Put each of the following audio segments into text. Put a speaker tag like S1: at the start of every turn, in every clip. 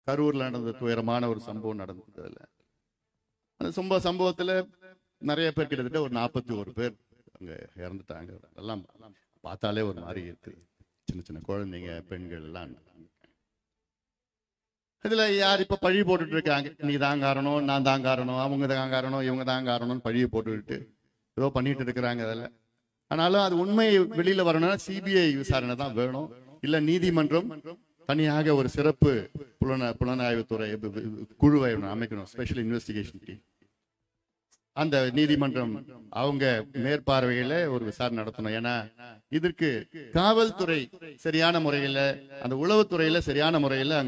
S1: கரூர்ல நடந்த துயரமான ஒரு சம்பவம் நடந்தது. அதுல அந்த சம்பவத்துல நிறைய பேர், கிட்டத்தட்ட ஒரு 41 பேர் அங்க இறந்துட்டாங்க. எல்லாம் பார்த்தாலே ஒரு மாதிரி இருக்கு. சின்ன சின்ன குழந்தைங்க, பெண்கள் எல்லாம். இதுல யார் இப்ப பழி போட்டுட்டு இருக்காங்க, நீ தான் காரணம், நான் தான் காரணம், அவங்க தான் காரணம், இவங்க தான் காரணம்னு பழியை போட்டுக்கிட்டு ஏதோ பண்ணிட்டு இருக்கிறாங்க. அதில் ஆனாலும் அது உண்மை வெளியில வரணும்னா சிபிஐ விசாரணை தான் வேணும். இல்ல நீதிமன்றம் தனியாக ஒரு சிறப்பு புலனாய்வுத்துறை குழுவை அமைக்கணும், ஸ்பெஷல் இன்வெஸ்டிகேஷன் டீம். அந்த நீதிமன்றம் அவங்க மேற்பார்வையில ஒரு விசாரணை நடத்தணும். ஏன்னா இதற்கு காவல்துறை சரியான முறையில, அந்த உளவுத்துறையில சரியான முறையில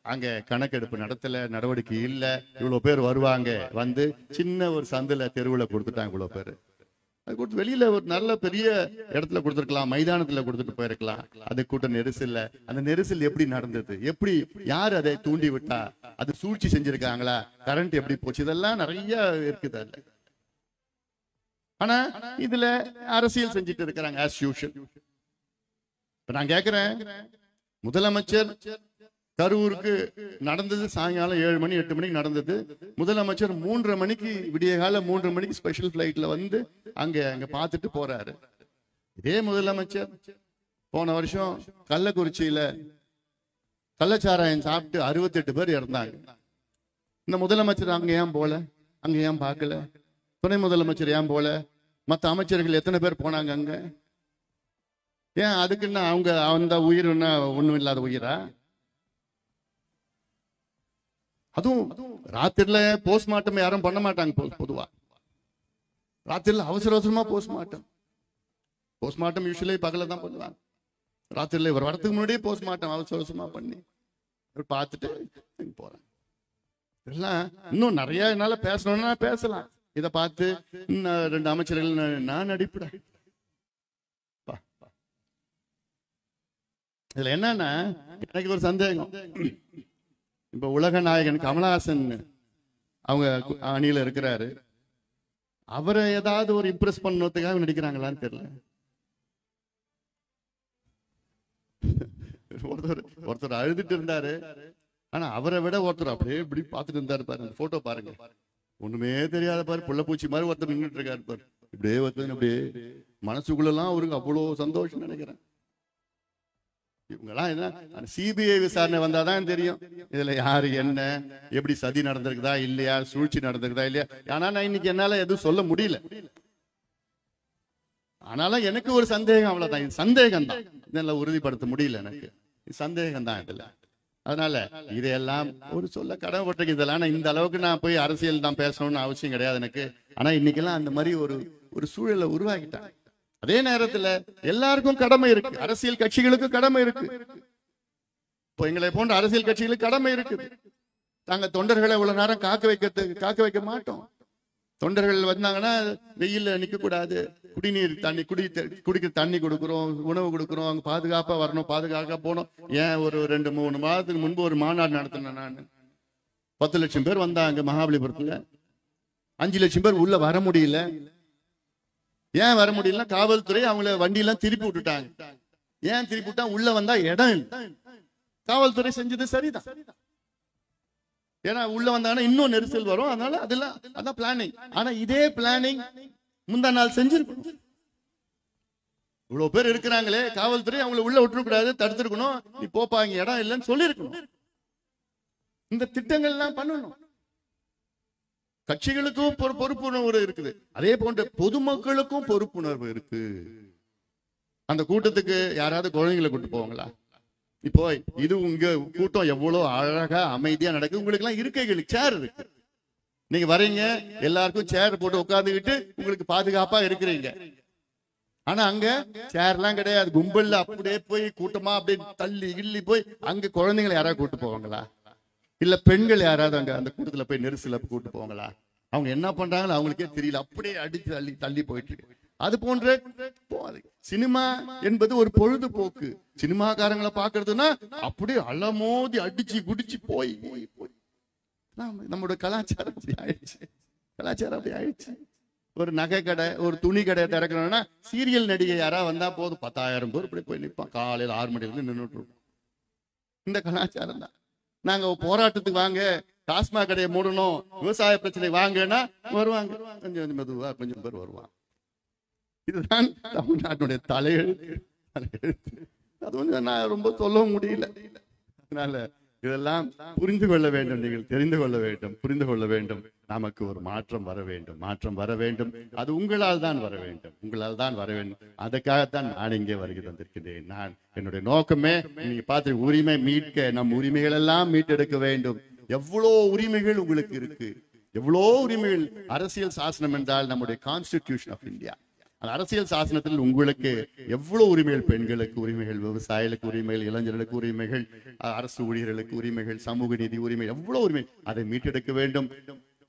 S1: அங்க கணக்கெடுப்பு நடத்தல, நடவடிக்கை இல்ல. இவ்வளவு பேர் வருவாங்க, வந்து சின்ன ஒரு சந்தில தெருவுல கொடுத்துட்டாங்க. இவ்வளவு பேர் அது கொடுத்து வெளியில ஒரு நல்ல பெரிய இடத்துல கொடுத்துருக்கலாம், மைதானத்துல கொடுத்துட்டு போயிருக்கலாம். அது கூட்ட நெரிசல்ல, அந்த நெரிசல் எப்படி நடந்தது, எப்படி யார் அதை தூண்டி விட்டா, அது சூழ்ச்சி செஞ்சிருக்காங்களா, கரண்ட் எப்படி போச்சு, இதெல்லாம் நிறைய இருக்குது அதுல. ஆனா இதுல அரசியல் செஞ்சுட்டு இருக்கிறாங்க as usual. இப்ப நான் கேக்குறேன், முதலமைச்சர் கரூருக்கு நடந்தது சாயங்காலம் 7 மணி 8 மணிக்கு நடந்தது. முதலமைச்சர் 3:30 மணிக்கு, விடிய கால 3:30 மணிக்கு ஸ்பெஷல் பிளைட்ல வந்து அங்க பார்த்துட்டு போறாரு. இதே முதலமைச்சர் போன வருஷம் கள்ளக்குறிச்சியில கள்ளச்சாராயம் சாப்பிட்டு 68 பேர் இறந்தாங்க. இந்த முதலமைச்சர் அங்க ஏன் போல, அங்க ஏன் பார்க்கல? துணை முதலமைச்சர் ஏன் போல? மற்ற அமைச்சர்கள் எத்தனை பேர் போனாங்க அங்க? ஏன் அதுக்குன்னா அவங்க அந்த உயிர் ஒண்ணும் இல்லாத உயிரா? அதுவும் ராத்திரில போஸ்ட்மார்ட்டம் யாரும் பண்ண மாட்டாங்க. பொதுவா ராத்திரில அவசர அவசரமா போஸ்ட்மார்ட்டம் யூஸ்வலி பகல தான் பண்ணுவாங்க. ராத்திரில இவர் வரத்துக்கு முன்னாடியே போஸ்ட்மார்ட்டம் அவசர அவசரமா பண்ணி பார்த்துட்டு போறாங்க. இதெல்லாம் இன்னும் நிறைய என்னால பேசணும்னா பேசலாம். இதை பார்த்து 2 அமைச்சர்கள் நான் நடிப்புட. இதுல என்னன்னா, எனக்கு ஒரு சந்தேகம். இப்ப உலக நாயகன் கமலஹாசன் அவங்க அணியில இருக்கிறாரு. அவரை ஏதாவது ஒரு இம்ப்ரெஸ் பண்ணதுக்காக நடிக்கிறாங்களான்னு தெரியல. ஒருத்தர் அழுதுட்டு இருந்தாரு, ஆனா அவரை விட ஒருத்தர் அப்படியே இப்படி பார்த்துட்டு இருந்தாரு. பாருங்க போட்டோ பாருங்க, ஒண்ணுமே தெரியாத பாரு, புள்ளப்பூச்சி மாதிரி ஒருத்தர் நின்றுட்டு இருக்காரு பாரு. இப்படியே ஒருத்தர் அப்படியே மனசுக்குள்ளெல்லாம் அவருக்கு அவ்வளவு சந்தோஷம் நினைக்கிறேன். இவங்கெல்லாம் என்ன, சிபிஐ விசாரணை வந்தாதான் தெரியும் இதுல யாரு என்ன, எப்படி சதி நடந்திருக்குதா இல்லையா, சூழ்ச்சி நடந்திருக்குதா இல்லையா. ஆனா நான் இன்னைக்கு என்னால எதுவும் சொல்ல முடியல. ஆனாலும் எனக்கு ஒரு சந்தேகம், அவ்வளவுதான். இது சந்தேகம் தான், இதெல்லாம் உறுதிப்படுத்த முடியல. எனக்கு சந்தேகம் தான் இதுல. அதனால இதையெல்லாம் ஒரு சொல்ல கடமைப்பட்டிருக்கு. இதெல்லாம் இந்த அளவுக்கு நான் போய் அரசியல் தான் பேசணும்னு அவசியம் கிடையாது எனக்கு. ஆனா இன்னைக்கெல்லாம் அந்த மாதிரி ஒரு சூழலை உருவாக்கிட்டாங்க. அதே நேரத்துல எல்லாருக்கும் கடமை இருக்கு, அரசியல் கட்சிகளுக்கு கடமை இருக்கு. இப்போ எங்களை போன்ற அரசியல் கட்சிகளுக்கு கடமை இருக்கு. நாங்க தொண்டர்களை இவ்வளவு நேரம் காக்க வைக்க மாட்டோம். தொண்டர்கள் வந்தாங்கன்னா வெயில்ல நிக்க கூடாது, குடிநீர் தண்ணி குடிக்கிற தண்ணி கொடுக்குறோம், உணவு கொடுக்குறோம், அங்க பாதுகாப்பா வரணும், பாதுகாப்பா போனோம். ஏன் ஒரு 2-3 மாதத்துக்கு முன்பு ஒரு மாநாடு நடத்தினேன் நான். 10 லட்சம் பேர் வந்தாங்க மகாபலிபுரத்துல. 5 லட்சம் பேர் உள்ள வர முடியல. ஏன் வர முடியல? காவல்துறை அவங்கள வண்டியெல்லாம் திருப்பி விட்டுட்டாங்க. ஏன் திருப்பி விட்டா? உள்ள வந்தா இடம் இல்லை. காவல்துறை செஞ்சது சரிதான். ஏன்னா உள்ள வந்தாங்கன்னா இன்னும் நெரிசல் வரும். அதனால அதெல்லாம் அதான் பிளானிங். ஆனா இதே பிளானிங் முந்தா நாள் செஞ்சிருக்கணும். இவ்வளவு பேர் இருக்கிறாங்களே, காவல்துறை அவங்களை உள்ள விட்டுறக்கூடாது, தடுத்துருக்கணும். நீ போப்பாங்க, இடம் இல்லைன்னு சொல்லிருக்கணும். இந்த திட்டங்கள் எல்லாம் பண்ணணும். கட்சிகளுக்கும் பொறுப்புணர்வு இருக்குது, அதே போன்ற பொதுமக்களுக்கும் பொறுப்புணர்வு இருக்கு. அந்த கூட்டத்துக்கு யாராவது குழந்தைங்களை கூட்டு போவாங்களா? இப்போ இது உங்க கூட்டம் எவ்வளவு அழகா அமைதியா நடக்குது. உங்களுக்கு எல்லாம் இருக்கைகள், சேர் இருக்கு. நீங்க வரீங்க, எல்லாருக்கும் சேர் போட்டு உட்காந்துக்கிட்டு உங்களுக்கு பாதுகாப்பா இருக்கிறீங்க. ஆனா அங்க சேர் எல்லாம் கிடையாது. கும்பல்ல அப்படியே போய் கூட்டமா அப்படியே தள்ளி கிள்ளி போய் அங்க குழந்தைங்களை யாராவது கூட்டு போவாங்களா? இல்ல பெண்கள் யாராவது அங்க அந்த கூட்டத்துல போய் நெரிசல கூட்டு போவாங்களா? அவங்க என்ன பண்றாங்களோ அவங்களுக்கே தெரியல. அப்படியே அடிச்சு தள்ளி போயிட்டு இருக்கு. அது போன்ற சினிமா என்பது ஒரு பொழுதுபோக்கு. சினிமாக்காரங்களை பாக்குறதுன்னா அப்படியே அலமோதி அடிச்சு குடிச்சு போய் நம்மளோட கலாச்சாரம் அப்படி ஆயிடுச்சு. ஒரு நகை கடை, ஒரு துணி கடையை திறக்கணும்னா சீரியல் நடிகை யாரா வந்தா போதும், 10,000 பேர் இப்படி போய் நிற்பான். காலையில 6 மணில இருந்து நின்றுட்டு இருக்கும். இந்த கலாச்சாரம் தான். நாங்க போராட்டத்துக்கு வாங்க, டாஸ்மாக் கடையை மூடணும், விவசாய பிரச்சனை வாங்கன்னா வருவாங்க. கொஞ்சம் கொஞ்சம் மெதுவா கொஞ்சம் பேர் வருவாங்க. இதுதான் தமிழ்நாட்டுடைய தலையெழுத்து. அது வந்து நான் ரொம்ப சொல்லவும் முடியல. அதனால இதெல்லாம் புரிந்து கொள்ள வேண்டும், நீங்கள் தெரிந்து கொள்ள வேண்டும், புரிந்து கொள்ள வேண்டும். நமக்கு ஒரு மாற்றம் வர வேண்டும், மாற்றம் வர வேண்டும். அது உங்களால் தான் வர வேண்டும், உங்களால் தான் வர வேண்டும். அதுக்காகத்தான் நான் இங்கே வருகை தந்திருக்கிறேன். நான் என்னுடைய நோக்கமே நீங்க பார்த்து உரிமை மீட்க, நம் உரிமைகள் எல்லாம் மீட்டெடுக்க வேண்டும். எவ்வளோ உரிமைகள் உங்களுக்கு இருக்கு, எவ்வளோ உரிமைகள். அரசியல் சாசனம் என்றால் நம்முடைய கான்ஸ்டிடியூஷன் ஆஃப் இந்தியா. அரசியல் சாசனத்தில் உங்களுக்கு எவ்வளவு உரிமைகள், பெண்களுக்கு உரிமைகள், விவசாயிகளுக்கு உரிமைகள், இளைஞர்களுக்கு உரிமைகள், அரசு ஊழியர்களுக்கு உரிமைகள், சமூக நீதி உரிமை, எவ்வளவு உரிமை. அதை மீட்டெடுக்க வேண்டும்,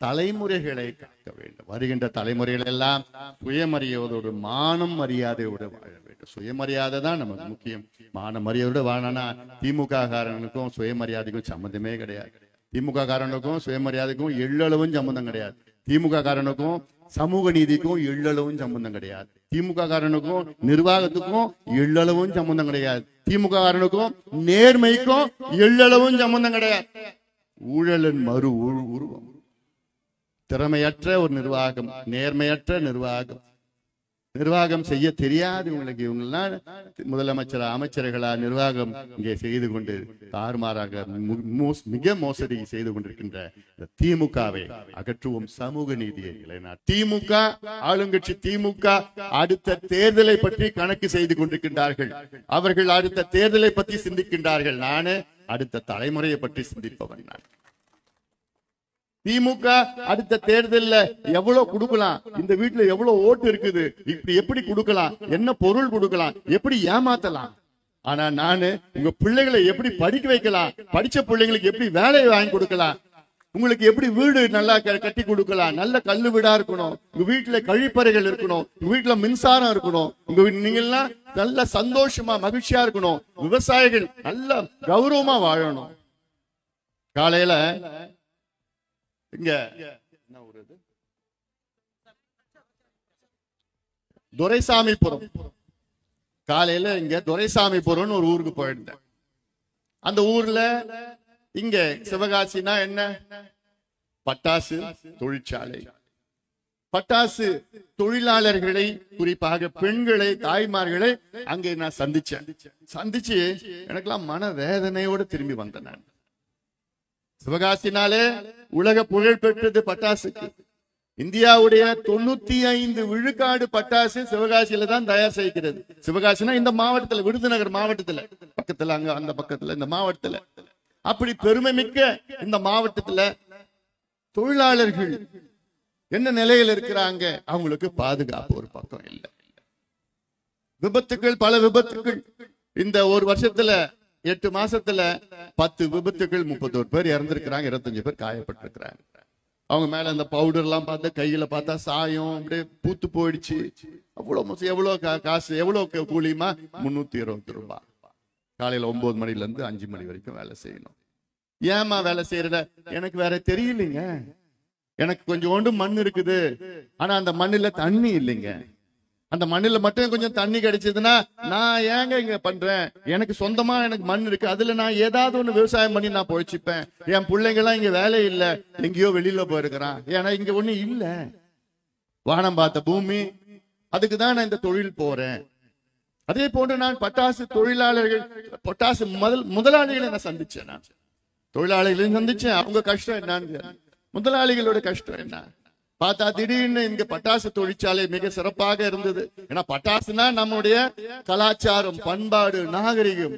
S1: தலைமுறைகளை காக்க வேண்டும். வருகின்ற தலைமுறைகள் எல்லாம் சுயமரியாதையோடு, மானம் மரியாதையோடு வாழ வேண்டும். சுயமரியாதை தான் நமக்கு முக்கியம். மான மரியாதையோடு வாழனா திமுக காரனுக்கும் சுயமரியாதைக்கும் சம்மந்தமே கிடையாது. திமுக காரனுக்கும் சுயமரியாதைக்கும் எள்ளளவும் சம்பந்தம் கிடையாது. திமுக காரனுக்கும் சமூக நீதிக்கும் எள்ளளவும் சம்பந்தம் கிடையாது. திமுக காரனுக்கும் நிர்வாகத்துக்கும் எள்ளளவும் சம்பந்தம் கிடையாது. திமுக காரனுக்கும் நேர்மைக்கும் எள்ளளவும் சம்பந்தம் கிடையாது. ஊழலின் மறு உருவம். திறமையற்ற ஒரு நிர்வாகம், நேர்மையற்ற நிர்வாகம், நிர்வாகம் செய்ய தெரியாது உங்களுக்கு. இவங்கெல்லாம் முதலமைச்சரா, அமைச்சர்களா நிர்வாகம் இங்கே செய்து கொண்டு தாறுமாறாக மிக மோசடி செய்து கொண்டிருக்கின்ற திமுகவை அகற்றுவோம். சமூக நீதியை நிலைநாட்டு. திமுக ஆளுங்கட்சி திமுக அடுத்த தேர்தலை பற்றி கணக்கு செய்து கொண்டிருக்கின்றார்கள். அவர்கள் அடுத்த தேர்தலை பற்றி சிந்திக்கின்றார்கள். நானு அடுத்த தலைமுறையை பற்றி சிந்திப்பவன். நான் திமுக அடுத்த தேர்தல்ல எவ்வளவு கொடுக்கலாம், இந்த வீட்டுல எவ்வளவு ஓட்டு இருக்குது, இப்படி எப்படி கொடுக்கலாம், என்ன பொருள் கொடுக்கலாம், எப்படி ஏமாத்தலாம். ஆனா நானு உங்க பிள்ளைகளை எப்படி படிக்க வைக்கலாம், படிச்ச பிள்ளைங்களுக்கு எப்படி வேலையை வாங்கி கொடுக்கலாம், உங்களுக்கு எப்படி வீடு நல்லா கட்டி கொடுக்கலாம், நல்ல கல்லு வீடா இருக்கணும், உங்க வீட்டுல கழிப்பறைகள் இருக்கணும், உங்க வீட்டுல மின்சாரம் இருக்கணும், நீங்க எல்லாம் நல்ல சந்தோஷமா மகிழ்ச்சியா இருக்கணும், விவசாயிகள் நல்ல கௌரவமா வாழணும். காலையில இங்க என்ன ஊர் இது, துரைசாமிபுரம். காலையில இங்க துரைசாமிபுரம் ஒரு ஊருக்கு போயிருந்தேன். அந்த ஊர்ல இங்க சிவகாசினா என்ன, பட்டாசு தொழிற்சாலை. பட்டாசு தொழிலாளர்களை, குறிப்பாக பெண்களை, தாய்மார்களை அங்கே நான் சந்திச்சு எனக்கெல்லாம் மன வேதனையோடு திரும்பி வந்தேன். நான் சிவகாசினாலே உலக புகழ் பெற்றது பட்டாசுக்கு. இந்தியாவுடைய 95 விழுக்காடு பட்டாசு சிவகாசியில தான் தயார் செய்கிறது. சிவகாசினா இந்த மாவட்டத்துல, விருதுநகர் மாவட்டத்துல பக்கத்துல, அங்க அந்த பக்கத்துல இந்த மாவட்டத்துல. அப்படி பெருமை மிக்க இந்த மாவட்டத்துல தொழிலாளர்கள் என்ன நிலையில் இருக்கிறாங்க, அவங்களுக்கு பாதுகாப்பு ஒரு பக்கம் இல்லை. விபத்துக்கள், பல விபத்துக்கள். இந்த ஒரு வருஷத்துல 8 மாசத்துல 10 விபத்துகள், 31 பேர் இறந்திருக்கிறாங்க, 25 பேர் காயப்பட்டிருக்கிறாங்க. அவங்க மேல அந்த பவுடர் எல்லாம் பார்த்தா, கையில பார்த்தா சாயம் அப்படியே பூத்து போயிடுச்சு. அவ்வளவு எவ்வளவு காசு, எவ்வளவு கூலியுமா, 320 ரூபாய். காலையில 9 மணில இருந்து 5 மணி வரைக்கும் வேலை செய்யணும். ஏமா வேலை செய்யறத, எனக்கு வேற தெரியலைங்க, எனக்கு கொஞ்சோண்டு மண் இருக்குது, ஆனா அந்த மண்ணுல தண்ணி இல்லைங்க. அந்த மண்ணில மட்டும் கொஞ்சம் தண்ணி கிடைச்சதுன்னா நான் ஏங்க இங்க பண்றேன், எனக்கு சொந்தமா எனக்கு மண் இருக்கு, அதுல நான் ஏதாவது ஒண்ணு விவசாயம் பண்ணி நான் பொழைச்சிப்பேன். என் பிள்ளைங்க எல்லாம் இங்க வேலை இல்ல, எங்கேயோ வெளியில போயிருக்கிறான், ஏன்னா இங்க ஒண்ணு இல்ல, வானம் பார்த்த பூமி, அதுக்குதான் நான் இந்த தொழில் போறேன். அதே போன்று நான் பட்டாசு தொழிலாளர்கள், பட்டாசு முதலாளிகளை நான் சந்திச்சேன். நான் தொழிலாளிகளையும் சந்திச்சேன். அவங்க கஷ்டம் என்னன்னு, முதலாளிகளோட கஷ்டம் என்ன பார்த்தா, திடீர்னு இங்க பட்டாசு தொழிற்சாலை மிக சிறப்பாக இருந்தது. ஏன்னா பட்டாசுனா நம்முடைய கலாச்சாரம், பண்பாடு, நாகரிகம்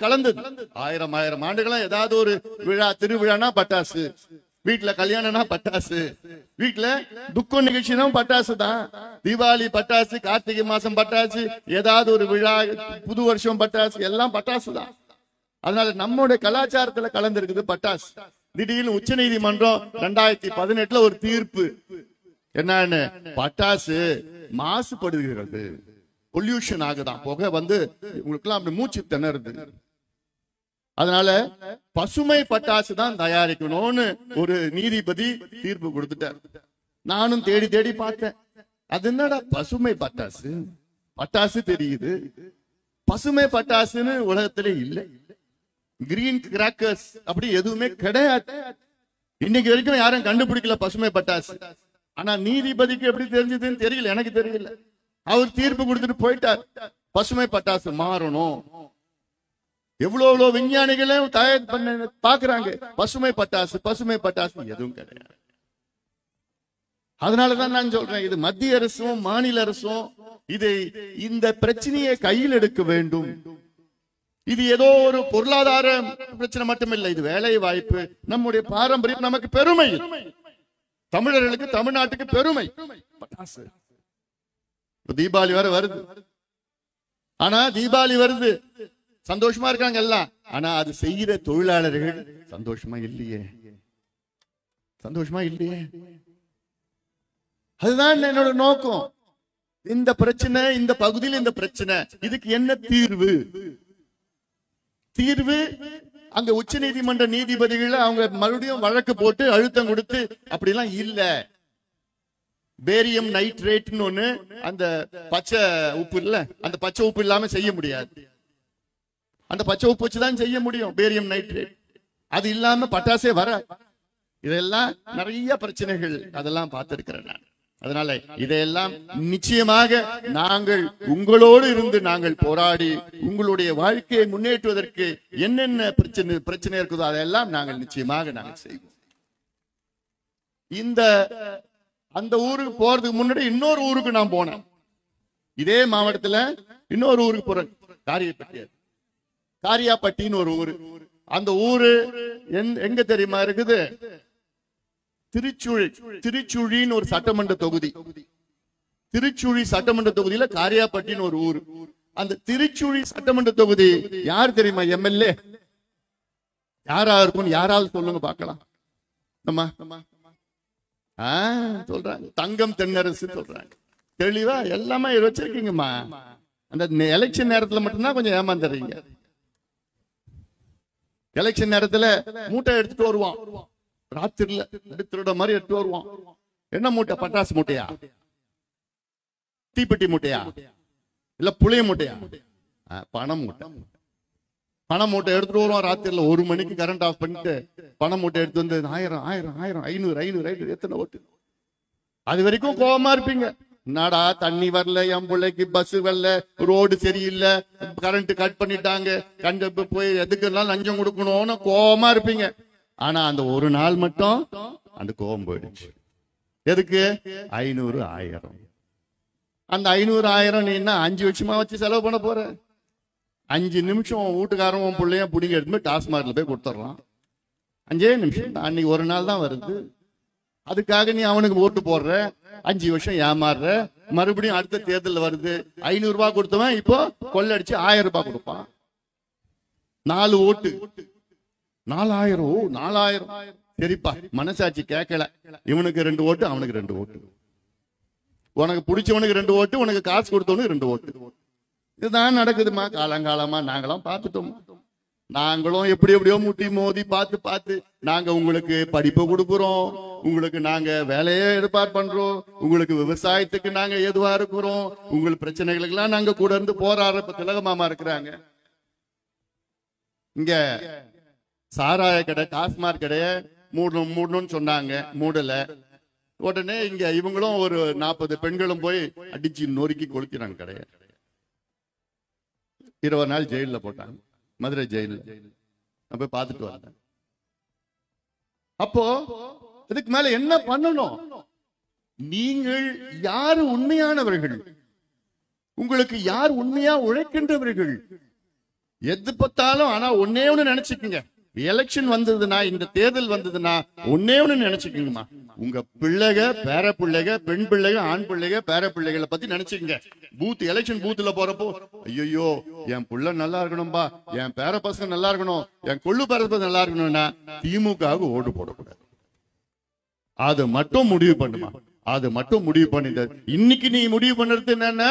S1: கலந்தது. ஆயிரம் ஆண்டுகளா ஏதாவது ஒரு விழா, திருவிழானா பட்டாசு, வீட்டுல கல்யாணம்னா பட்டாசு, வீட்டுல துக்க நிகழ்ச்சினா பட்டாசு தான். தீபாவளி பட்டாசு, கார்த்திகை மாசம் பட்டாசு, ஏதாவது ஒரு விழா, புது வருஷம் பட்டாசு, எல்லாம் பட்டாசு தான். அதனால நம்முடைய கலாச்சாரத்துல கலந்திருக்குது பட்டாசு. திடீர்னு உச்ச நீதிமன்றம் 2018 ஒரு தீர்ப்பு, என்னன்னு, பட்டாசு மாசுபடுகிறது, பொல்யூஷன் ஆகுதான், புகை வந்து உங்களுக்கு எல்லாம் அப்படி மூச்சு திணறுது, அதனால பசுமை பட்டாசு தான் தயாரிக்கணும்னு ஒரு நீதிபதி தீர்ப்பு கொடுத்துட்டார். நானும் தேடி தேடி பார்த்தேன், அது என்னடா பசுமை பட்டாசு, பட்டாசு தெரியுது, பசுமை பட்டாசுன்னு உலகத்திலே இல்லை. கிரீன் கிராக்கர்ஸ் அப்படி எதுவுமே கிடையாது. இன்னைக்கு வரைக்கும் யாரும் கண்டுபிடிக்கல பசுமை பட்டாசு. ஆனா நீதிபதிக்கு எப்படி தெரிஞ்சதுன்னு தெரியல, எனக்கு தெரியல. அவர் தீர்ப்பு கொடுத்துட்டு போயிட்டார், பசுமை பட்டாசு மாறணும். எவ்வளவு விஞ்ஞானிகளும் தயார் பண்ண பாக்குறாங்க, பசுமை பட்டாசு பசுமை பட்டாசு எதுவும் கிடையாது. அதனாலதான் நான் சொல்றேன், இது மத்திய அரசும் மாநில அரசும் இந்த பிரச்சனையை கையில் எடுக்க வேண்டும். இது ஏதோ ஒரு பொருளாதார பிரச்சனை மட்டுமில்லை, இது வேலை வாய்ப்பு, நம்முடைய பாரம்பரியம், நமக்கு பெருமை, தமிழர்களுக்கு தமிழ்நாட்டுக்கு பெருமை. பட்டாசு தீபாவளி வர வருது, ஆனா தீபாவளி வருது சந்தோஷமா இருக்காங்க எல்லாம், ஆனா அது செய்யற தொழிலாளர்கள் சந்தோஷமா இல்லையே, சந்தோஷமா இல்லையே. அதுதான் என்னோட நோக்கம். இந்த பிரச்சனை, இந்த பகுதியில் இந்த பிரச்சனை, இதுக்கு என்ன தீர்வு? தீர்வு அங்க உச்ச நீதிமன்ற நீதிபதிகள் அவங்க மறுபடியும் வழக்கு போட்டு அழுத்தம் கொடுத்து அப்படிலாம் இல்ல. பேரியம் நைட்ரேட்னு ஒண்ணு, அந்த பச்சை உப்பு இல்ல, அந்த பச்சை உப்பு இல்லாம செய்ய முடியாது. அந்த பச்சை உப்பு வச்சுதான் செய்ய முடியும் பேரியம் நைட்ரேட். அது இல்லாம பட்டாசே வர. இதெல்லாம் நிறைய பிரச்சனைகள், அதெல்லாம் பார்த்திருக்கிறேன் நான். அதனால இதையெல்லாம் நிச்சயமாக நாங்கள் உங்களோடு இருந்து நாங்கள் போராடி உங்களுடைய வாழ்க்கையை முன்னேற்றுவதற்கு என்னென்ன பிரச்சனை இருக்குதோ அதெல்லாம் நாங்கள் நிச்சயமாக நாங்கள் செய்வோம். அந்த ஊருக்கு போறதுக்கு முன்னாடி இன்னொரு ஊருக்கு நான் போனேன். இதே மாவட்டத்துல இன்னொரு ஊருக்கு போறேன், காரியாப்பட்டின்னு ஒரு ஊரு. அந்த ஊரு எங்க தெரியுமா இருக்குது? திருச்சுழின்னு ஒரு சட்டமன்ற தொகுதி. திருச்சுழி சட்டமன்ற தொகுதியில காரியாப்பட்டின்னு ஒரு ஊரு. அந்த திருச்சுழி சட்டமன்ற தொகுதி யார் தெரியுமா எம்எல்ஏ? யாரா இருக்கும், யாராவது சொல்லுங்க பார்க்கலாம். சொல்றாங்க தங்கம் தென்னரசு சொல்றாங்க. தெளிவா எல்லாமே வச்சிருக்கீங்கம்மா. அந்த எலெக்ஷன் நேரத்துல மட்டும்தான் கொஞ்சம் ஏமாந்துறீங்க. எலெக்ஷன் நேரத்துல மூட்டை எடுத்துட்டு வருவான், ராத்திரில திருட மாதிரி எடுத்து வருவான். என்ன மூட்டை? பட்டாசு மூட்டையா, தீப்பெட்டி மூட்டையா, இல்ல புளிய மூட்டையா? பணம் மூட்டை. பணம் மூட்டை எடுத்துட்டு வருவான் ராத்திரில. 1 மணிக்கு கரண்ட் ஆஃப் பண்ணிட்டு பணம் மூட்டை எடுத்து வந்து 1000 1000 1000 500 500 எத்தனை ஓட்டு. அது வரைக்கும் கோபமா இருப்பீங்க. என்னடா தண்ணி வரல, என் பிள்ளைக்கு பஸ் வரல, ரோடு சரியில்லை, கரண்ட் கட் பண்ணிட்டாங்க, கண்டு போய் எதுக்கெல்லாம் லஞ்சம் கொடுக்கணும்னு கோபமா இருப்பீங்க. ஆனா அந்த ஒரு நாள் மட்டும் அந்த கோபம் போயிடுச்சு. எதுக்கு? 500 1000. அந்த 500 1000 நீ என்ன 5 வருஷமா வச்சு செலவு பண்ண போற? 5 நிமிஷம் வீட்டுக்காரன் பிள்ளைய பிடிங்க எடுத்து டாஸ்மார்க்ல போய் கொடுத்துட்றான். 5 நிமிஷம் அன்னைக்கு ஒரு நாள் தான் வருது. அதுக்காக நீ அவனுக்கு ஓட்டு போடுற, 5 வருஷம் ஏமாறுற. மறுபடியும் அடுத்த தேர்தல் வருது, 500 ரூபாய் கொடுத்தவன் இப்போ கொள்ளடிச்சு 1000 ரூபாய் கொடுப்பான். 4 ஓட்டு 4000. 4000 சரிப்பா, மனசாட்சி கேட்கல. இவனுக்கு 2 ஓட்டு, அவனுக்கு 2 ஓட்டு, உனக்கு பிடிச்சவனுக்கு 2 ஓட்டு, உனக்கு காசு கொடுத்தவனுக்கு 2 ஓட்டு. இதுதான் நடக்குதுமா. காலங்காலமா நாங்களாம் பார்த்துட்டோம். நாங்களும் எப்படி எப்படியோ முட்டி மோதி பார்த்து நாங்க உங்களுக்கு படிப்பு கொடுக்குறோம், உங்களுக்கு நாங்க வேலையை ஏற்பாடு பண்றோம், உங்களுக்கு விவசாயத்துக்கு நாங்க எதுவா இருக்கிறோம், உங்களுக்கு பிரச்சனைகளுக்கு எல்லாம் நாங்க கூட இருந்து போராடுற. இப்ப திலகமாமா இருக்கிறாங்க இங்க, சாராய கடை டாஸ்மார்க் கடையை மூடணும்னு சொன்னாங்க, மூடல. உடனே இங்க இவங்களும் ஒரு 40 பெண்களும் போய் அடிச்சு நொறுக்கி கொளுத்தினாங்க கடையை. 20 நாள் ஜெயில போட்டாங்க, மதுரை ஜெயில. நான் போய் பார்த்துட்டு வந்தேன். அப்போ இதுக்கு மேல என்ன பண்ணணும்? நீங்கள் யாரு உண்மையானவர்கள்? உங்களுக்கு யார் உண்மையா உழைக்கின்றவர்கள்? எது பார்த்தாலும் ஆனா ஒன்னே ஒண்ணு நினைச்சுக்குங்க. எலெக்ஷன் வந்ததுன்னா, இந்த தேர்தல் வந்ததுன்னா ஒன்னே ஒண்ணு நினைச்சுக்குங்கம்மா, உங்க பிள்ளைக, பேர பிள்ளைக, பெண் பிள்ளைக, ஆண் பிள்ளைக, பேர பிள்ளைகளை பத்தி நினைச்சுக்கங்க. எலெக்ஷன் பூத்துல போறப்போ ஐயோ என் புள்ள நல்லா இருக்கணும்பா, என் பேர பசங்க நல்லா இருக்கணும், என் கொள்ளு பேர பசங்க நல்லா இருக்கணும்னா திமுகவுக்கு ஓட்டு போடக்கூடாது. அது மட்டும் முடிவு பண்ணுமா, அது மட்டும் முடிவு பண்ணி. இன்னைக்கு நீ முடிவு பண்றது என்னன்னா,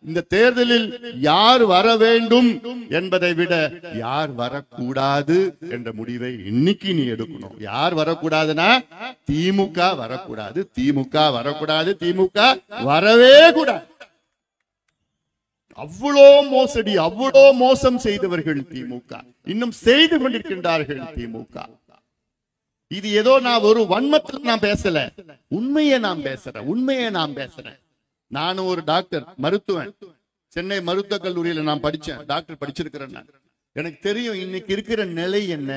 S1: இந்த தேர்தலில் யார் வர வேண்டும் என்பதை விட யார் வரக்கூடாது என்ற முடிவை இன்னைக்கு நீ எடுக்கணும். யார் வரக்கூடாதுன்னா திமுக வரக்கூடாது, திமுக வரக்கூடாது, திமுக வரவே கூடாது. அவ்வளோ மோசடி, அவ்வளோ மோசம் செய்தவர்கள் திமுக, இன்னும் செய்து கொண்டிருக்கின்றார்கள் திமுக. இது ஏதோ நான் ஒரு வன்மத்தில் நான் பேசல, உண்மையை நான் பேசுறேன். நானும் ஒரு டாக்டர், மருத்துவன். சென்னை மருத்துவக் கல்லூரியில நான் படிச்சேன், டாக்டர் படிச்சிருக்கிறேன். எனக்கு தெரியும் இன்னைக்கு இருக்கிற நிலை என்ன,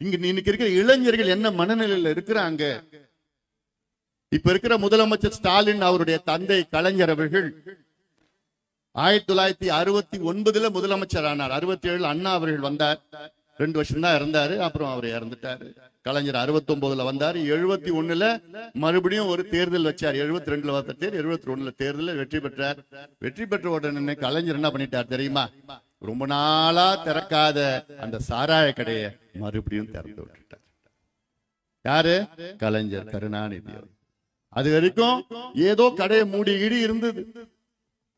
S1: இன்னைக்கு இருக்கிற இளைஞர்கள் என்ன மனநிலையில இருக்கிறாங்க. இப்ப இருக்கிற முதலமைச்சர் ஸ்டாலின், அவருடைய தந்தை கலைஞர் அவர்கள் 1969 முதலமைச்சர் ஆனார். 67 அண்ணா அவர்கள் வந்தார், 2 வருஷம் தான் இருந்தாரு, அப்புறம் அவர் இறந்துட்டாரு. கலைஞர் 69 வந்தாரு. 71 மறுபடியும் ஒரு தேர்தல் வச்சார். 72 வந்தார், 71 தேர்தலில் வெற்றி பெற்றார். வெற்றி பெற்ற உடனே கலைஞர் என்ன பண்ணிட்டார் தெரியுமா? ரொம்ப நாளா திறக்காத அந்த சாராய கடையை மறுபடியும் திறந்து விட்டுட்டார். யாரு? கலைஞர் கருணாநிதி. அது வரைக்கும் ஏதோ கடையை மூடிகிடி இருந்தது.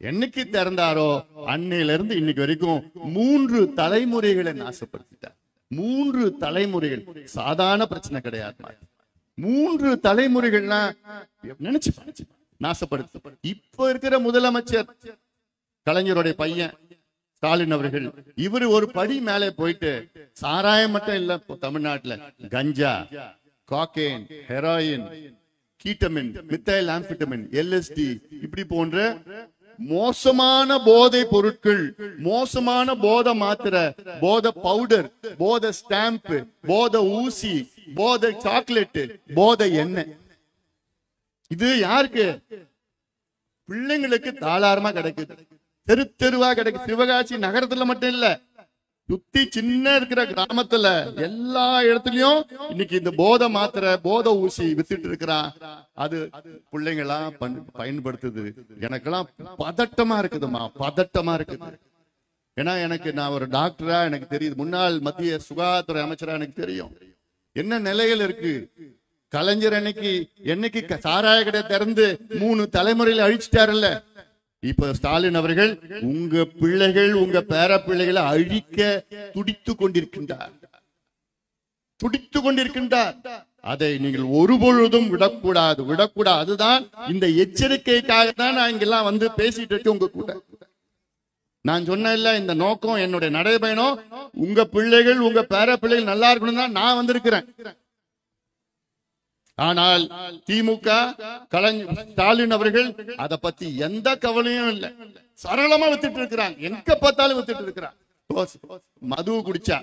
S1: என்னைக்கு திறந்தாரோ அன்னையில இருந்து இன்னைக்கு வரைக்கும் 3 தலைமுறைகளை நாசப்படுத்திட்டார். 3 தலைமுறைகள் சாதாரண பிரச்சனை கிடையாது. 3 தலைமுறைகள்னா நினைச்சு நாசப்படுத்த. இப்ப இருக்கிற முதலமைச்சர் கலைஞருடைய பையன் ஸ்டாலின் அவர்கள், இவரு ஒரு படி மேலே போயிட்டு சாராயம் மட்டும் இல்ல, தமிழ்நாட்டுல கஞ்சா, cocaine, heroin, ketamine, methyl amphetamine, LSD இப்படி போன்ற மோசமான போதை பொருட்கள், மோசமான போதை மாத்திரை, போதை பவுடர், போதை ஸ்டாம்ப், போதை ஊசி, போதை சாக்லேட், போதை எண்ணெய். இது யாருக்கு? பிள்ளைங்களுக்கு தாளாரமா கிடைக்குது, தெரு தெருவா கிடைக்குது. சிவகாசி நகரத்துல மட்டும் இல்ல, சுத்தி சின்ன இருக்கிற கிராமத்துல எல்லா இடத்துலயும் இன்னைக்கு இந்த போதை மாத்திரை, போதை ஊசி வித்துட்டு இருக்கிறான். அது பிள்ளைங்களா பயன்படுத்துது. எனக்கெல்லாம் பதட்டமா இருக்குதுமா, பதட்டமா இருக்குது. ஏன்னா நான் ஒரு டாக்டரா எனக்கு தெரியுது, முன்னாள் மத்திய சுகாதாரத்துறை அமைச்சரா எனக்கு தெரியும் என்ன நிலையில் இருக்கு. கலைஞர் என்னைக்கு சாராய கடை திறந்து 3 தலைமுறையில அழிச்சிட்டாருல்ல, இப்ப ஸ்டாலின் அவர்கள் உங்க பிள்ளைகள், உங்க பேர பிள்ளைகளை அழிக்க துடித்து கொண்டிருக்கின்றார். அதை நீங்கள் ஒருபொழுதும் விடக்கூடாது. அதுதான் இந்த எச்சரிக்கைக்காக தான் நான் இங்கெல்லாம் வந்து பேசிட்டு இருக்கேன் உங்க கூட. நான் சொன்ன இந்த நோக்கம், என்னுடைய நடைபயணம் உங்க பிள்ளைகள், உங்க பேர பிள்ளைகள் நல்லா இருக்கணும் தான் நான் வந்திருக்கிறேன். ஆனால் திமுக கலைஞர் ஸ்டாலின் அவர்கள் அதை பத்தி எந்த கவலையும் இல்லை, சரளமா வித்துட்டு இருக்கிறாங்க. எங்க பார்த்தாலும் வித்துட்டு இருக்கிறாங்க. மது குடிச்சா,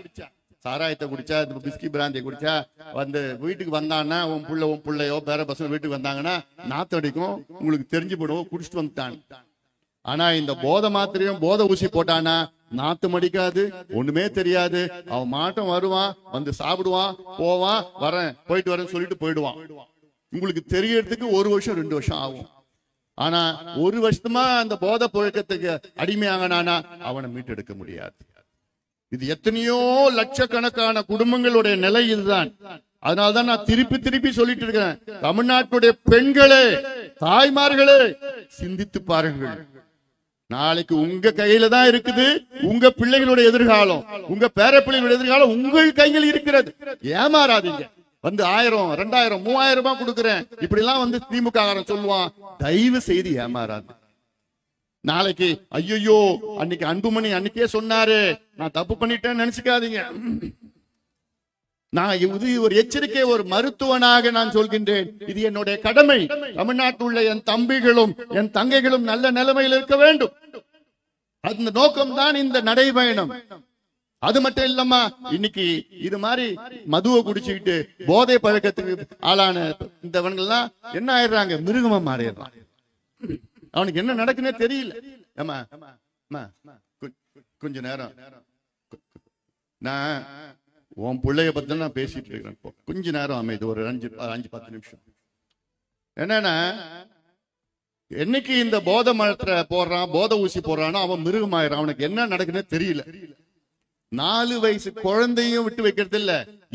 S1: சாராயத்தை குடிச்சா, பிஸ்கி பிராந்தியை குடிச்சா வந்து வீட்டுக்கு வந்தான்னா, உன் பிள்ளையோ பேர பசங்க வீட்டுக்கு வந்தாங்கன்னா நாத்தடிக்கும், உங்களுக்கு தெரிஞ்சு போடுவோம், குடிச்சிட்டு வந்துட்டான். ஆனா இந்த போதை மாத்திரையும் போதை ஊசி போட்டானா நாத்து மடிக்காது, ஒண்ணுமே தெரியாது. அவன் மாட்டம் வருவான், வந்து சாப்பிடுவான், போவான், போயிட்டு வரேன்னு சொல்லிட்டு போயிடுவான். உங்களுக்கு தெரியறதுக்கு 1 வருஷம் 2 வருஷம் ஆகும். ஆனா 1 வருஷமா அந்த போதை புழக்கத்துக்கு அடிமையாகனா அவனை மீட்டெடுக்க முடியாது. இது எத்தனையோ லட்சக்கணக்கான குடும்பங்களுடைய நிலை இதுதான். அதனால்தான் நான் திருப்பி சொல்லிட்டு இருக்கிறேன், தமிழ்நாட்டுடைய பெண்களே, தாய்மார்களே, சிந்தித்து பாருங்கள். நாளைக்கு உங்க கையில தான் இருக்குது உங்க பிள்ளைகளுடைய எதிர்காலம், உங்க பேர பிள்ளைகளுடைய எதிர்காலம் உங்கள் கையில் இருக்கிறது. ஏமாறாதீங்க. வந்து 1000, 2000, 3000 ரூபாய் கொடுக்குறேன் இப்படி எல்லாம் வந்து திமுக காரன் சொல்லுவான். தயவு செய்து ஏமாறாது. நாளைக்கு ஐயோ அன்னைக்கு அன்புமணி அன்னைக்கே சொன்னாரு, நான் தப்பு பண்ணிட்டேன்னு நினைச்சுக்காதீங்க. நான் இது ஒரு எச்சரிக்கை, ஒரு மருத்துவனாக நான் சொல்கின்றேன். இது என்னுடைய கடமை. தமிழ்நாட்டில் உள்ள என் தம்பிகளும் என் தங்கைகளும் நல்ல நிலைமையில் இருக்க வேண்டும். அந்த நோக்கம் தான் இந்த நடைபயணம். அது மட்டும் இல்லம்மா, இன்னைக்கு இது மாதிரி மதுவை குடிச்சுக்கிட்டு போதை பழக்கத்துக்கு ஆளான இந்தவன்கள்லாம் என்ன ஆயிடுறாங்க? மிருகமா மாறிடுறான். அவனுக்கு என்ன நடக்குன்னே தெரியல. கொஞ்ச நேரம் நான் உன் பிள்ளைய பத்தி நான் பேசிட்டு இருக்கிறேன். கொஞ்ச நேரம் அமைது, ஒரு 5-10 நிமிஷம். என்னன்னா, என்னைக்கு இந்த போதை மரத்துல போடுறான், போதை ஊசி போடுறானோ அவன் மிருகமாயிரான். அவனுக்கு என்ன நடக்குன்னு தெரியல. 4 வயசு குழந்தையும் விட்டு வைக்கிறது இல்ல,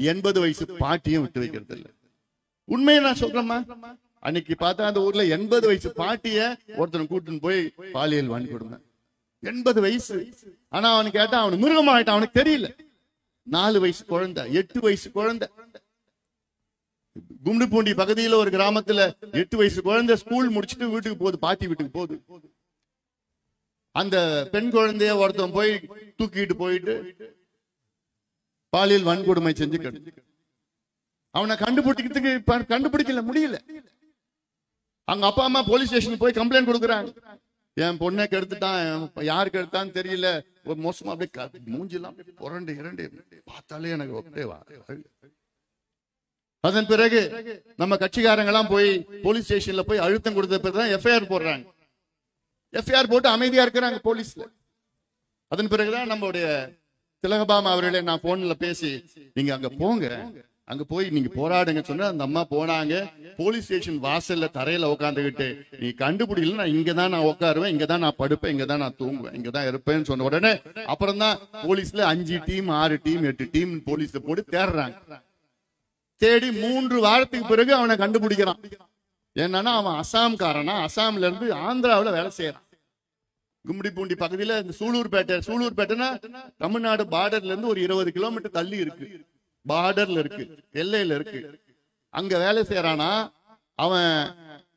S1: 80 வயசு பாட்டியும் விட்டு வைக்கிறது இல்ல. உண்மையை நான் சொல்றேம்மா. அன்னைக்கு பார்த்தா அந்த ஊர்ல 80 வயசு பாட்டிய ஒருத்தன் கூட்டுன்னு போய் பாலியல் வன்கொடுமை. 80 வயசு. ஆனா அவனுக்கு கேட்டா அவனு மிருகமாயிட்டான், அவனுக்கு தெரியல. 4 வயசு குழந்தை, 8 வயசு குழந்தை. கும்மிடிப்பூண்டி பகுதியில ஒரு கிராமத்துல 8 வயசு குழந்தை ஸ்கூல் முடிச்சுட்டு வீட்டுக்கு போகுது, பாட்டி வீட்டுக்கு போகுது. அந்த பெண் குழந்தைய ஒருத்தன் போய் தூக்கிட்டு போயிட்டு பாலியல் வன்கொடுமை செஞ்சு அவனை கண்டுபிடிக்கல முடியல. அவங்க அப்பா அம்மா போலீஸ் ஸ்டேஷன் போய் கம்ப்ளைண்ட் கொடுக்குறாங்க. என் பொண்ணை கெடுத்துட்டான், யாருக்கு எடுத்தான்னு தெரியல, ஒரு மோசமா அப்படியே மூஞ்சிலாம் புரண்டு இரண்டு பார்த்தாலே எனக்கு. அதன் பிறகு நம்ம கட்சிக்காரங்க எல்லாம் போய் போலீஸ் ஸ்டேஷன்ல போய் அழுத்தம் கொடுத்த பிறகுதான் எஃப்ஐஆர் போடுறாங்க. எஃப்ஐஆர் போட்டு அமைதியா இருக்கிறாங்க போலீஸ்ல. அதன் பிறகுதான் நம்மளுடைய திலகபாமா அவர்களே நான் போன்ல பேசி, நீங்க அங்க போங்க, அங்க போய் நீங்க போராடுங்க சொன்னா அந்த அம்மா போனாங்க. போலீஸ் ஸ்டேஷன் வாசல்ல தரையில உட்காந்துக்கிட்டு, நீ கண்டுபிடிக்கல, நான் இங்கதான் நான் உட்காருவேன், இங்கதான் நான் படுப்பேன், இங்கதான் நான் தூங்குவேன், இங்கதான் இருப்பேன்னு சொன்ன உடனே அப்புறம் தான் போலீஸ்ல 5 டீம் 6 டீம் 8 டீம் போலீஸ்ல போட்டு தேடுறாங்க. தேடி 3 வாரத்துக்கு பிறகு அவனை கண்டுபிடிக்கிறான். என்னன்னா அவன் அசாம்காரனா, அசாம்ல இருந்து ஆந்திராவில வேலை செய்யறான். கும்மிடிப்பூண்டி பகுதியில இந்த சூலூர்பேட்டைனா தமிழ்நாடு பார்டர்ல இருந்து ஒரு 20 கிலோமீட்டர் தள்ளி இருக்கு, பார்டர்ல இருக்கு, எல்லையில இருக்கு. அங்க வேலை செய்யறானா. அவன்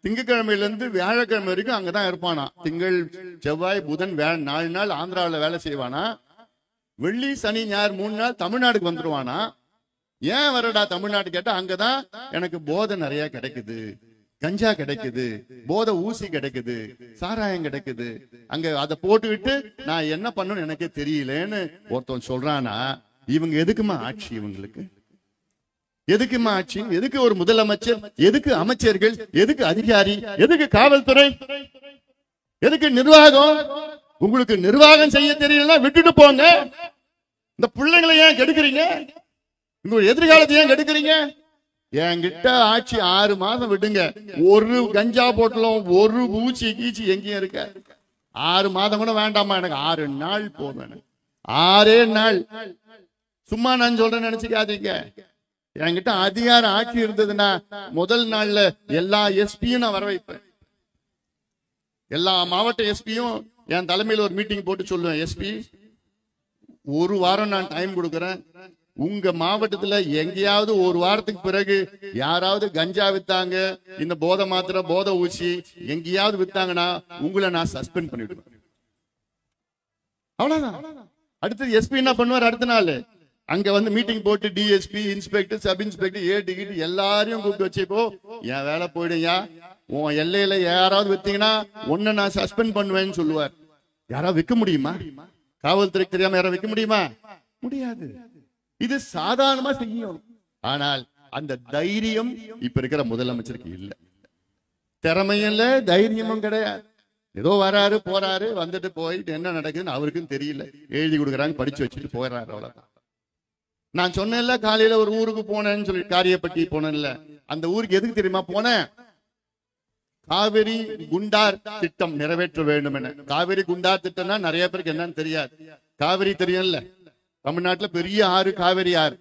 S1: திங்கக்கிழமையில இருந்து வியாழக்கிழமை வரைக்கும் அங்கதான் இருப்பானா. திங்கள் செவ்வாய் புதன் 4 நாள் ஆந்திராவில வேலை செய்வானா. வெள்ளி சனி ஞாயிறு 3 நாள் தமிழ்நாடுக்கு வந்துருவானா. ஏன் வரடா தமிழ்நாடு கேட்டா, அங்கதான் எனக்கு போதை நிறைய கிடைக்குது, கஞ்சா கிடைக்குது, போதை ஊசி கிடைக்குது, சாராயம் கிடைக்குது, அங்க அதை போட்டுக்கிட்டு நான் என்ன பண்ணணும்னு எனக்கே தெரியலன்னு ஒருத்தன் சொல்றானா. இவங்க எதுக்குமா ஆட்சி? இவங்களுக்கு எதுக்குமா ஆட்சி? எதுக்கு ஒரு முதலமைச்சர்? எதுக்கு அமைச்சர்கள்? எதுக்கு அதிகாரி? எதுக்கு காவல்துறை? எதுக்கு நிர்வாகம்? உங்களுக்கு நிர்வாகம் செய்ய தெரியலன்னா விட்டுட்டு போங்க. இந்த பிள்ளைங்களை ஏன் கெடுக்கிறீங்க? உங்க எதிர்காலத்தை ஏன் கெடுக்கிறீங்க? என்கிட்ட ஆட்சி 6 மாதம் விடுங்க, ஒரு கஞ்சா போட்டலும் ஒரு ஊச்சி கீச்சி எங்கேயும் இருக்க. 6 மாதம் கூட வேண்டாமா, எனக்கு 6 நாள் போதும். 6 நாள் சும்மா நான் சொல்றேன்னு நினைச்சுக்காதீங்க. என்கிட்ட அதிகாரம் ஆட்சி இருந்ததுன்னா முதல் நாள்ல எல்லா எஸ்பியும் நான் வர வைப்பேன். எல்லா மாவட்ட எஸ்பியும் என் தலைமையில் ஒரு மீட்டிங் போட்டு சொல்லுவேன், எஸ்பி 1 வாரம் நான் டைம் கொடுக்கறேன். உங்க மாவட்டத்துல எங்கேயாவது 1 வாரத்துக்கு பிறகு யாராவது கஞ்சா வித்தாங்க, இந்த போதை மாத்திரை போதை ஊசி எங்கேயாவது வித்தாங்கன்னா உங்களை நான் சஸ்பெண்ட் பண்ணிடுவேன். அவ்வளவுதான். அடுத்து எஸ்பி என்ன பண்ணுவார்? அடுத்த நாள் அங்க வந்து மீட்டிங் போட்டு டிஎஸ்பி, இன்ஸ்பெக்டர், சப் இன்ஸ்பெக்டர், ஏடிகிட்டு எல்லாரையும் கூப்பிட்டு வச்சுப்போ, என் வேலை போயிடுயா, உன் எல்லையில யாராவது வித்தீங்கன்னா உன்னை நான் சஸ்பெண்ட் பண்ணுவேன்னு சொல்லுவார். யாராவது விற்க முடியுமா? காவல்துறைக்கு தெரியாம யாராவது விற்க முடியுமா? முடியாது. இது சாதாரணமா செய்யும். ஆனால் அந்த தைரியம் இப்ப இருக்கிற முதலமைச்சருக்கு இல்ல. திறமையில தைரியமும் கிடையாது. ஏதோ வராரு போறாரு, வந்துட்டு போயிட்டு என்ன நடக்குதுன்னு அவருக்கும் தெரியல. எழுதி கொடுக்குறாங்க, படிச்சு வச்சுட்டு போயிடறாரு, அவ்வளவுதான். நான் சொன்னேன்ல, காலையில ஒரு ஊருக்கு போனேன்னு சொல்லி, காரியப்பட்டி போனேன்ல, அந்த ஊருக்கு எதுக்கு தெரியுமா போனேன்? காவிரி குண்டார் திட்டம் நிறைவேற்ற வேண்டும் என. காவிரி குண்டார் திட்டம்னா நிறைய பேருக்கு என்னன்னு தெரியாது. காவிரி தெரியும்ல, தமிழ்நாட்டுல பெரிய ஆறு காவிரி ஆறு.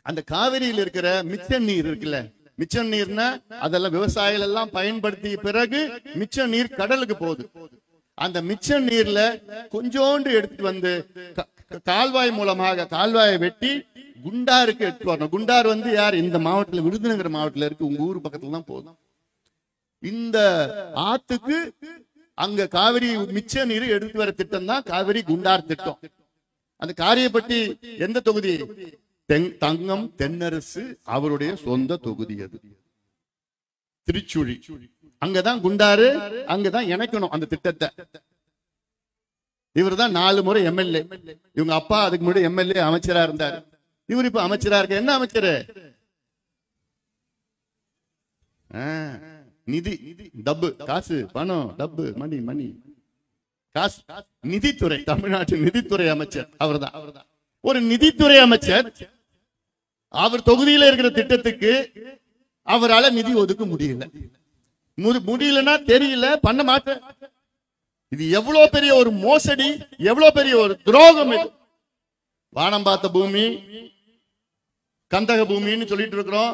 S1: அந்த காவிரியில் இருக்கிற மிச்ச நீர் இருக்குல்ல, மிச்ச நீர்னா அதெல்லாம் விவசாயிகள் எல்லாம் பயன்படுத்திய பிறகு மிச்ச நீர் கடலுக்கு போகுது. அந்த மிச்ச நீர்ல கொஞ்சோண்டு எடுத்துட்டு வந்து கால்வாய் மூலமாக கால்வாயை வெட்டி குண்டாருக்கு எடுத்து வரணும். குண்டார் வந்து யார்? இந்த மாவட்டத்துல, விருதுநகர் மாவட்டத்துல இருக்கு, உங்க ஊர் பக்கத்துல தான் போதும். இந்த ஆத்துக்கு அங்க காவிரி மிச்ச நீர் எடுத்து வர திட்டம் தான் காவிரி குண்டார் திட்டம். அந்த காரியப்பட்டி எந்த தொகுதி? தங்கம் தென்னரசு அவருடைய சொந்த தொகுதி. அது திருச்சுழி. அங்கதான் குண்டாரு, அங்கதான் இணைக்கணும் அந்த திட்டத்தை. இவர் தான் 4 முறை எம்எல்ஏ. இவங்க அப்பா அதுக்கு முன்னாடி எம்எல்ஏ அமைச்சரா இருந்தார். இவர் இப்ப அமைச்சரா இருக்க. என்ன அமைச்சரு? நிதி, டப்பு, காசு, பணம், டப்பு, மணி மணி காசு, நிதித்துறை, தமிழ்நாட்டு நிதித்துறை அமைச்சர் அவர் தான். ஒரு நிதித்துறை அமைச்சர் அவர் தொகுதியில இருக்கிற திட்டத்துக்கு அவரால் நிதி ஒதுக்க முடியல. முடியலன்னா தெரியல, பண்ண மாட்டேன். இது எவ்வளவு பெரிய ஒரு மோசடி, எவ்வளவு பெரிய ஒரு துரோகம். இது வானம் பார்த்த பூமி, கந்தக பூமின்னு சொல்லிட்டு இருக்கிறோம்.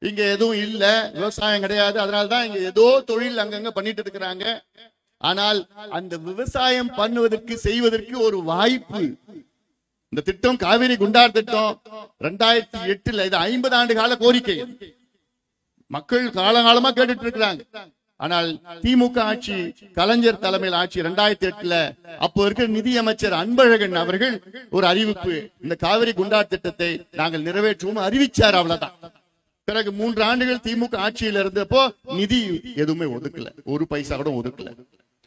S1: இங்க எதுவும் இல்ல, விவசாயம் கிடையாது. அதனால்தான் இங்க ஏதோ தொழில் அங்கங்க பண்ணிட்டு இருக்கிறாங்க. ஆனால் அந்த விவசாயம் பண்ணுவதற்கு செய்வதற்கு ஒரு வாய்ப்பு. இந்த திட்டம் காவிரி குண்டார் திட்டம் 2008 இது 50 ஆண்டு கால கோரிக்கை. மக்கள் காலகாலமா கேட்டுட்டு இருக்கிறாங்க. ஆனால் திமுக ஆட்சி, கலைஞர் தலைமையில் ஆட்சி 2008 அப்போ இருக்கிற நிதியமைச்சர் அன்பழகன் அவர்கள் ஒரு அறிவிப்பு, இந்த காவிரி குண்டார் திட்டத்தை நாங்கள் நிறைவேற்றுவோம் அறிவிச்சார், அவ்வளவுதான். பிறகு 3 ஆண்டுகள் திமுக ஆட்சியில் இருந்தப்போ நிதி எதுவுமே ஒதுக்கல, ஒரு பைசா கூட ஒதுக்கல.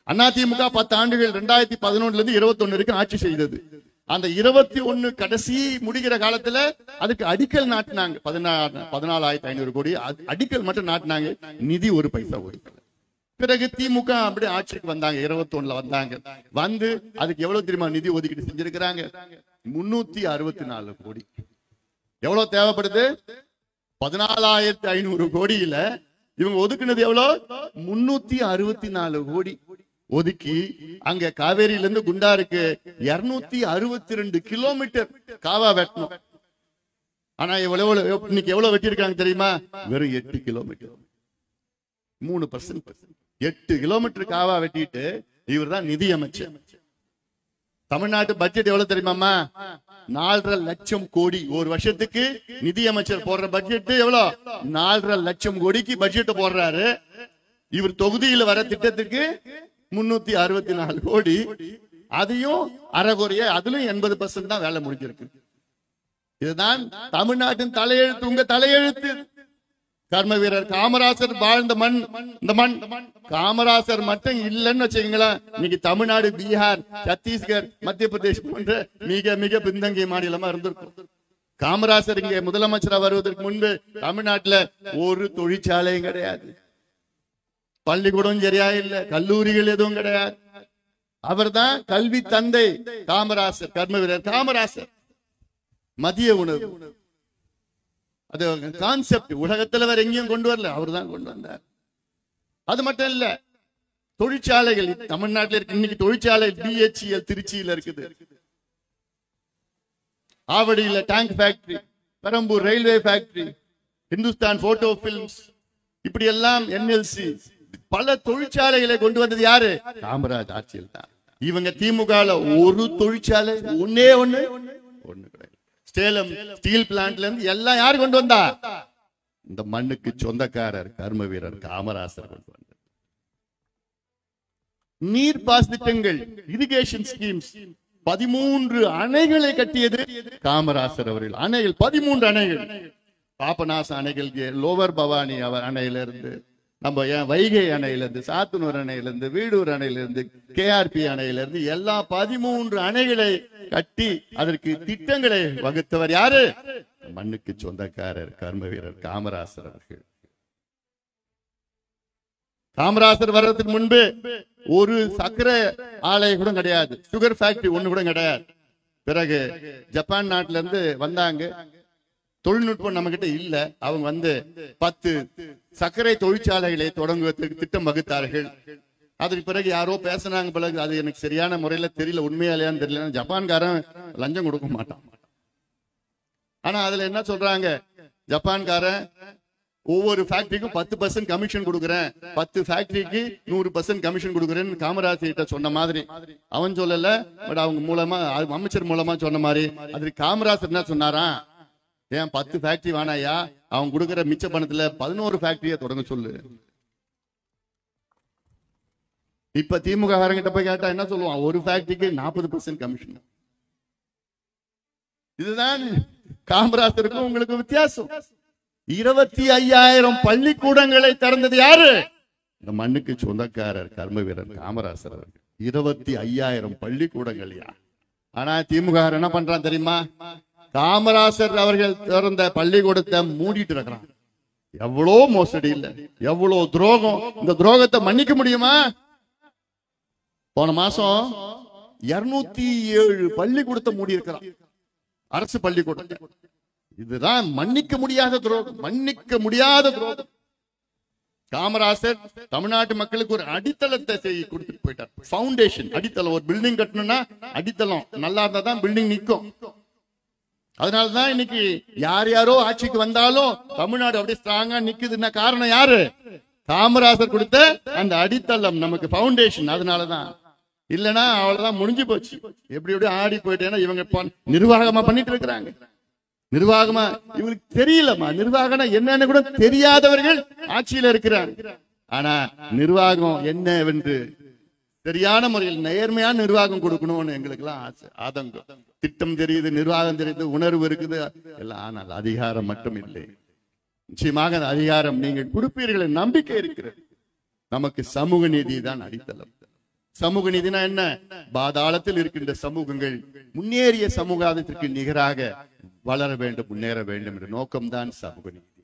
S1: அண்ணா திமுக 10 ஆண்டுகள் 2011 இருந்து 21 வரைக்கும் ஆட்சி செய்தது. அந்த 21 கடைசி முடிகிற காலத்துல அதுக்கு அடிக்கல் நாட்டினாங்க. 14,500 கோடி அடிக்கல் மட்டும் நாட்டினாங்க, நிதி ஒரு பைசா ஒதுக்கல. பிறகு திமுக அப்படி ஆட்சிக்கு வந்தாங்க, 21 வந்தாங்க. வந்து அதுக்கு எவ்வளவு தெரியுமா நிதி ஒதுக்கீடு செஞ்சிருக்கிறாங்க? 364 கோடி. எவ்வளவு தேவைப்படுது? 14,500 கோடியில இவங்க ஒதுக்குனது எவ்வளவு? 364 கோடி ஒதுக்கி அங்க காவேரியில இருந்து குண்டாருக்கு 262 கிலோமீட்டர் காவா வெட்டணும். ஆனா இன்னைக்கு எவ்வளவு வெட்டியிருக்காங்க தெரியுமா? வெறும் 8 கிலோமீட்டர், 3%. 8 கிலோமீட்டர் காவா வெட்டிட்டு இவர் தான் நிதி அமைச்சர். தமிழ்நாட்டு பட்ஜெட் எவ்வளவு தெரியுமாமா? 4.5 லட்சம் கோடி. ஒரு வருஷத்துக்கு நிதி அமைச்சர் போடுற பட்ஜெட் எவ்வளவு? 4.5 லட்சம் கோடிக்கு பட்ஜெட் போடுறாரு. இவர் தொகுதியில் வர திட்டத்துக்கு 364 கோடி. அதையும் அறகுறைய, அதுலயும் 80% தான் வேலை முடிஞ்சிருக்கு. இதுதான் தமிழ்நாட்டின் தலையெழுத்து, உங்க தலையெழுத்து. கர்ம வீரர் காமராசர் வாழ்ந்த மண் இந்த மண். காமராசர் மட்டும் இல்லைன்னு வச்சுக்கீங்களா, இன்னைக்கு தமிழ்நாடு, பீகார், சத்தீஸ்கர், மத்திய பிரதேஷ் போன்ற மிக மிக பின்தங்கிய மாநிலமா இருந்திருக்கும். காமராசர் இங்க முதலமைச்சரா வருவதற்கு முன்பு தமிழ்நாட்டுல ஒரு தொழிற்சாலையும் கிடையாது, பள்ளிக்கூடம் சரியா இல்ல, கல்லூரிகள் எதுவும் கிடையாது. அவர் தான் கல்வி தந்தை காமராசர், கர்ம வீரர் காமராசர். மதிய உணவு அது கான்செப்ட் உலகத்துல வேற எங்கேயும் கொண்டு வரல, அவர் தான் கொண்டு வந்தார். அது மட்டும் இல்ல, தொழிற்சாலைகள் தமிழ்நாட்டில் இருக்கு. இன்னைக்கு தொழிற்சாலை BHEL திருச்சியில இருக்குது, ஆவடியில tank factory, Perambur railway factory, Hindustan photo films, இப்படி எல்லாம் NLC, பல தொழிற்சாலைகளை கொண்டு வந்தது யாரு? காமராஜ் ஆட்சியில் தான். இவங்க திமுக ஒரு தொழிற்சாலை ஒண்ணே ஒண்ணு கிடையாது. சேலம் ஸ்டீல் பிளான்ட்ல இருந்து எல்லாம் யாரு கொண்டு வந்தா? இந்த மண்ணுக்கு சொந்தக்காரர் கர்ம வீரர் காமராசர் கொண்டு வந்தார். நீர்ப்பாசன திட்டங்கள், இரிகேஷன் ஸ்கீம்ஸ், 13 அணைகளை கட்டியது காமராசர் அவர்கள். அணைகள் 13 அணைகள். பாபநாச அணைகள், லோவர் பவானி அணையிலிருந்து, நம்ம வைகை அணையிலிருந்து, சாத்தனூர் அணையிலிருந்து, வீடூர் அணையிலிருந்து, KRP அணையிலிருந்து எல்லா 13 அணைகளை கட்டி அதற்கு திட்டங்களை வகுத்தவர் யாரு? மண்ணுக்கு சொந்தக்காரர் கர்ம வீரர் காமராசர் அவர்கள். காமராசர் வர்றதுக்கு முன்பு ஒரு சர்க்கரை ஆலை கூட கிடையாது, சுகர் ஃபேக்டரி ஒண்ணு கூட கிடையாது. பிறகு ஜப்பான் நாட்டில இருந்து வந்தாங்க, தொழில்நுட்பம் நம்ம கிட்ட இல்ல. அவங்க வந்து 10 சர்க்கரை தொழிற்சாலைகளை தொடங்குவதற்கு திட்டம் வகுத்தார்கள். அதுக்கு பிறகு யாரோ பேசினாங்க பிறகு, அது எனக்கு சரியான முறையில தெரியல, உண்மையாலையான்னு தெரியல. ஜப்பான்காரன் லஞ்சம் கொடுக்க மாட்டான். ஆனா அதுல என்ன சொல்றாங்க, ஜப்பான்காரன் ஒவ்வொரு ஃபேக்டரிக்கும் 10% கமிஷன் கொடுக்குறேன், 10 ஃபேக்டரிக்கு 100% கமிஷன் கொடுக்குறேன்னு காமராஜ் கிட்ட சொன்ன மாதிரி அவன் சொல்லல, பட் அவங்க மூலமா, அமைச்சர் மூலமா சொன்ன மாதிரி. அதுக்கு காமராஜர் என்ன சொன்னாரா, ஏன் 10 ஃபேக்டரி வேணாயா, அவங்க கொடுக்கிற மிச்ச பணத்துல 11 ஃபேக்டரியை தொடங்க சொல்லு. இப்ப திமுக காரங்கிட்ட போய் கேட்டா என்ன சொல்லுவான், ஒரு ஃபேக்டரிக்கு 40% கமிஷன். இதுதான் காமராஜருக்கும் உங்களுக்கு வித்தியாசம். 25,000 பள்ளிக்கூடங்களை திறந்தது யாரு? இந்த மண்ணுக்கு சொந்தக்காரர் கர்ம வீரர் காமராசர் அவர்கள். 25,000 பள்ளிக்கூடங்கள். ஆனா திமுக என்ன பண்றான் தெரியுமா? காமராசர் அவர்கள் திறந்த பள்ளிக்கூடத்தை மூடிட்டு இருக்கிறான். எவ்வளோ மோசடி இல்ல, எவ்வளவு துரோகம். இந்த துரோகத்தை மன்னிக்க முடியுமா? போன மாசம் 207 பள்ளிக்கூடத்தை மூடி இருக்கிறான், அரசு பள்ளிக்கூடத்தை. இதுதான் மன்னிக்க முடியாத துரோகம், மன்னிக்க முடியாத துரோகம். காமராசர் தமிழ்நாட்டு மக்களுக்கு ஒரு அடித்தளத்தை கொடுத்துட்டு போயிட்டார். பவுண்டேஷன், அடித்தளம். ஒரு பில்டிங் கட்டணும்னா அடித்தளம் நல்லா இருந்தா தான் பில்டிங் நிற்கும். அதனாலதான் இன்னைக்கு யார் யாரோ ஆட்சிக்கு வந்தாலும் தமிழ்நாடு அப்படியே ஸ்ட்ராங்கா நிக்குதுன்னா காரணம் யாரு? காமராசர் கொடுத்த அந்த அடித்தளம், நமக்கு பவுண்டேஷன். அதனாலதான். இல்லைன்னா அவ்வளவுதான், முடிஞ்சு போச்சு. எப்படி எப்படி ஆடி போயிட்டேன்னா இவங்க நிர்வாகமா பண்ணிட்டு இருக்கிறாங்க. நிர்வாகமா இவங்களுக்கு தெரியலமா, நிர்வாகம் என்னன்னு கூட தெரியாதவர்கள் ஆட்சியில இருக்கிறாங்க. ஆனா நிர்வாகம் என்னவென்று சரியான முறையில் நேர்மையான நிர்வாகம் கொடுக்கணும்னு எங்களுக்கு எல்லாம் ஆசை, ஆதங்கம். திட்டம் தெரியுது, நிர்வாகம் தெரியுது, உணர்வு இருக்குது எல்லாம். ஆனால் அதிகாரம் மட்டும் இல்லை. நிச்சயமாக அந்த அதிகாரம் நீங்கள் கொடுப்பீர்கள் நம்பிக்கை இருக்கிறது. நமக்கு சமூக நீதி தான் அடித்தளம். சமூக நீதினா என்ன? பாதாளத்தில் இருக்கின்ற சமூகங்கள் முன்னேறிய சமூகத்திற்கு நிகராக வளர வேண்டும், முன்னேற வேண்டும் என்ற நோக்கம்தான் சமூக நீதி.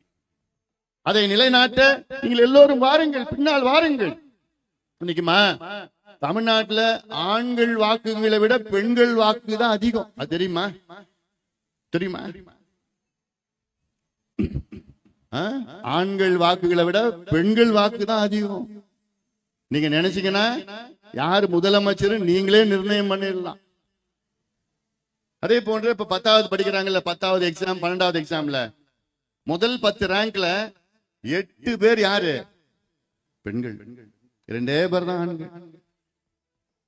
S1: அதை நிலைநாட்ட நீங்கள் எல்லோரும் வாருங்கள், பின்னால் வாருங்கள். இன்னைக்குமா தமிழ்நாட்டுல ஆண்கள் வாக்குகளை விட பெண்கள் வாக்கு தான் அதிகம். அது தெரியுமா? தெரியுமா? ஆண்கள் வாக்குகளை விட பெண்கள் வாக்கு தான் அதிகம். நீங்க நினைச்சீங்கன்னா யாரு முதலமைச்சர் நீங்களே நிர்ணயம் பண்ணிடலாம். அதே போன்ற இப்ப 10வது படிக்கிறாங்கல்ல, 10வது எக்ஸாம் 12வது எக்ஸாம்ல முதல் 10 ரேங்க்ல 8 பேர் யாரு? பெண்கள். 2 பேர் தான் ஆண்கள்.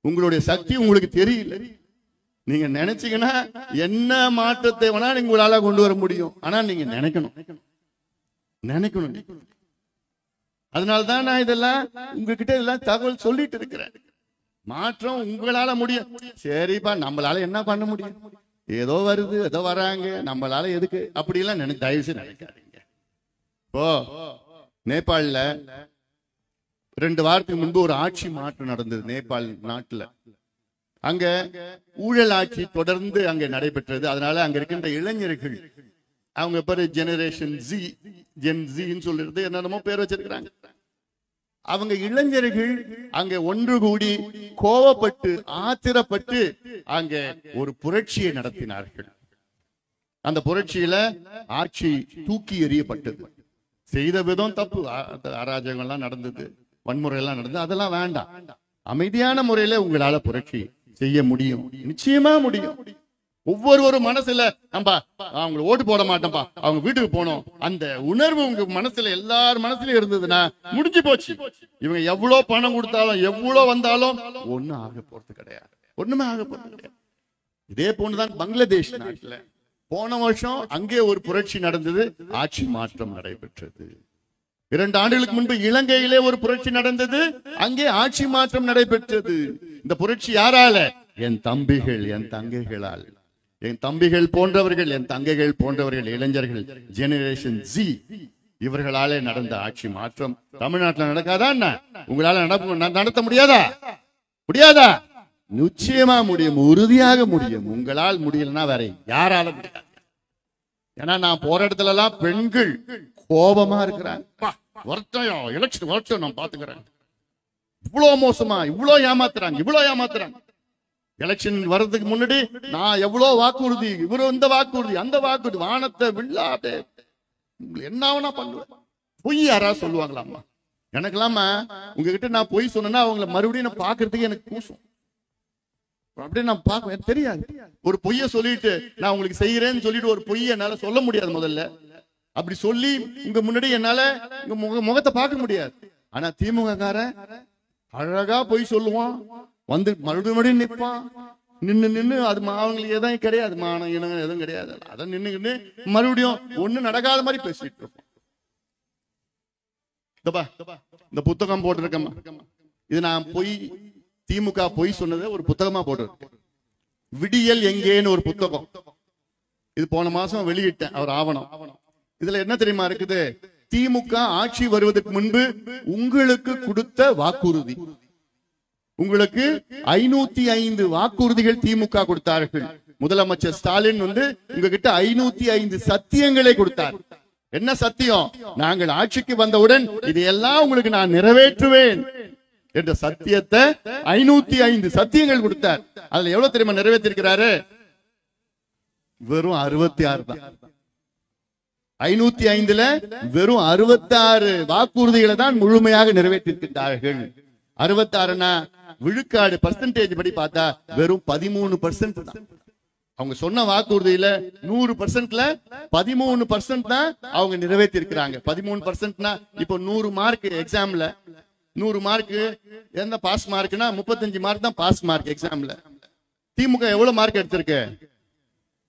S1: உங்களுடைய சக்தி உங்களுக்கு தெரியல. நீங்க நினைச்சீங்கன்னா என்ன மாற்றத்தை வேணா உங்களால கொண்டு வர முடியும். ஆனா நீங்க நினைக்கணும். அதனால்தான் நான் இதெல்லாம் உங்ககிட்ட எல்லாம் தகவல் சொல்லிட்டு இருக்கிறேன். மாற்றம் உங்களால முடியும். சரிப்பா, நம்மளால என்ன பண்ண முடியும்? ஏதோ வருது, ஏதோ வராங்க, நம்மளால எதுக்கு அப்படி எல்லாம் தயவு செய்து நினைக்காதீங்க. இப்போ நேபாளில 2 வாரத்துக்கு முன்பு ஒரு ஆட்சி மாற்றம் நடந்தது நேபாள் நாட்டுல. அங்க ஊழல் ஆட்சி தொடர்ந்து அங்க நடைபெற்றது. அதனால அங்க இருக்கின்ற இளைஞர்கள், அவங்க பேரு ஜெனரேஷன் ஜி, ஜென் ஜின்னு சொல்லிட்டு என்னென்னமோ பேர் வச்சிருக்கிறாங்க. அவங்க இளைஞர்கள் அங்க ஒன்று கூடி கோவப்பட்டு ஆத்திரப்பட்டு அங்க ஒரு புரட்சியை நடத்தினார்கள். அந்த புரட்சியில ஆட்சி தூக்கி எறியப்பட்டது. செய்த விதம் தப்பு, அராஜகம் எல்லாம் நடந்தது, வன்முறை எல்லாம் நடந்தது. அதெல்லாம் வேண்டாம். அமைதியான முறையில உங்களால புரட்சி செய்ய முடியும், நிச்சயமா முடியும். ஒவ்வொரு மனசுல நம்ப அவங்க ஓட்டு போட மாட்டோம்பா, அவங்க வீட்டுக்கு போனோம், அந்த உணர்வு உங்க மனசுல எல்லார் மனசுலயும் இருந்ததுன்னா முடிஞ்சு போச்சு. இவங்க எவ்வளவு பணம் கொடுத்தாலும் எவ்வளவு வந்தாலும் ஒண்ணும் ஆக போறது கிடையாது, ஒண்ணுமே ஆக போறது கிடையாது. இதே போன்றுதான் பங்களாதேஷ் நாட்டுல போன வருஷம் அங்கே ஒரு புரட்சி நடந்தது, ஆட்சி மாற்றம் நடைபெற்றது. 2 ஆண்டுகளுக்கு முன்பு இலங்கையிலே ஒரு புரட்சி நடந்தது, அங்கே ஆட்சி மாற்றம் நடைபெற்றது. இந்த புரட்சி யாரால? என் தம்பிகள், என் தங்கைகளால். என் தம்பிகள் போன்றவர்கள், என் தங்கைகள் போன்றவர்கள், இளைஞர்கள், ஜெனரேஷன் ஜி, இவர்களாலே நடந்த ஆட்சி மாற்றம் தமிழ்நாட்டில் நடக்காதா? உங்களால நடத்த முடியாதா? முடியாதா? நிச்சயமா முடியும், உறுதியாக முடியும். உங்களால் முடியலன்னா வேற யாரால முடியாது. ஏன்னா நான் போற இடத்துல எல்லாம் பெண்கள் கோபமா இருக்கிறாங்க. எலெக்ஷன் வரட்டும், நான் பாத்துக்கிறேன். இவ்வளவு மோசமா, இவ்வளவு ஏமாத்துறாங்க. எலெக்ஷன் வர்றதுக்கு முன்னாடி நான் எவ்வளவு வாக்குறுதி, இவரு இந்த வாக்குறுதி, அந்த வாக்குறுதி, வானத்தை வில்லாதே என்ன பண்ணுவேன். பொய் யாராவது சொல்லுவாங்களாமா? எனக்கு இல்லாம உங்ககிட்ட நான் பொய் சொன்னா அவங்களை மறுபடியும் நான் பாக்குறதுக்கு எனக்கு கூசும். அப்படியே நான் பார்க்க தெரியாது. ஒரு பொய்ய சொல்லிட்டு நான் உங்களுக்கு செய்யறேன்னு சொல்லிட்டு ஒரு பொய்ய என்னால சொல்ல முடியாது. முதல்ல அப்படி சொல்லி உங்க முன்னாடி என்னால உங்க முகத்தை பார்க்க முடியாது. ஆனா திமுக காரன் அழகா பொய் சொல்லுவான், வந்து மறுபடியும் நிற்பான். நின்னு அது அவங்களுக்கு எதுவும் கிடையாது, மானம் இனங்க எதுவும் கிடையாது. அதை நின்னு மறுபடியும் ஒண்ணு நடக்காத மாதிரி பேசிட்டு இருப்போம். இந்த புத்தகம் போட்டிருக்கமா, இது நான் பொய், திமுக பொய் சொன்னதை ஒரு புத்தகமா போட்டிருக்கேன். விடியல் எங்கேன்னு ஒரு புத்தகம், இது போன மாசம் வெளியிட்டேன், அவர் ஆவணம். இதுல என்ன தெரியுமா இருக்குது? திமுக ஆட்சி வருவதற்கு முன்பு உங்களுக்கு கொடுத்த வாக்குறுதி. உங்களுக்கு 505 வாக்குறுதிகள் திமுக கொடுத்தார்கள். முதலமைச்சர் ஸ்டாலின் உங்ககிட்ட 505 சத்தியங்களை கொடுத்தார். என்ன சத்தியம்? நாங்கள் ஆட்சிக்கு வந்தவுடன் இதையெல்லாம் உங்களுக்கு நான் நிறைவேற்றுவேன் என்ற சத்தியத்தை 505 சத்தியங்கள் கொடுத்தார். அதுல எவ்வளவு தெரியுமா நிறைவேற்றிருக்கிறாரு? வெறும் 66 தான். 505ல வெறும் 66 வாக்குறுதிகளை தான் முழுமையாக நிறைவேற்றிருக்கிறார்கள். 66னா விழுக்காடு பர்சன்டேஜ் படி பார்த்தா வெறும் 13% தான். அவங்க சொன்ன வாக்குறுதியில 100%ல 13% தான் அவங்க நிறைவேற்றி இருக்கிறாங்க. 13%னா இப்போ 100 மார்க் எக்ஸாம்ல 100 மார்க் என்ன பாஸ் மார்க்னா 35 மார்க் தான் பாஸ் மார்க் எக்ஸாம்ல. திமுக எவ்வளவு மார்க் எடுத்திருக்கு?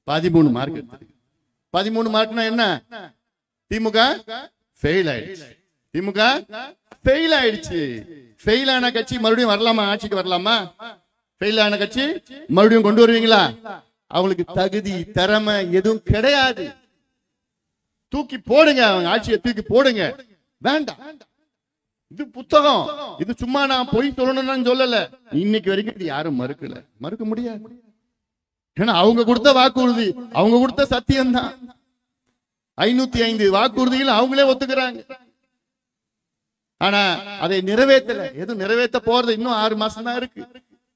S1: 13 மார்க் எடுத்திருக்கு. 13 மார்க்னா என்ன? திமுக ஃபெயில் ஆயிடுச்சு. திமுக ஃபெயில் ஆயிடுச்சு. ஃபெயில் ஆன கட்சி மறுபடியும் வரலாமா? ஆட்சிக்கு வரலாமா? ஃபெயில் ஆன கட்சி மறுபடியும் கொண்டு வருவீங்களா? அவங்களுக்கு தகுதி திறமை எதுவும் கிடையாது. தூக்கி போடுங்க, அவங்க ஆட்சியை தூக்கி போடுங்க. வேண்டாம். இது புத்தகம். இது சும்மா நான் பொய் சொல்லணும்னு சொல்லல. இன்னைக்கு வரைக்கும் இது யாரும் மறுக்க முடியாது. ஏன்னா அவங்க கொடுத்த வாக்குறுதி, அவங்க கொடுத்த சத்தியம் தான். 505 வாக்குறுதிகள் அவங்களே ஒத்துக்கிறாங்க. ஆனா அதை நிறைவேற்றல. எதுவும் நிறைவேற்ற போறது இன்னும் 6 மாசம் தான் இருக்கு.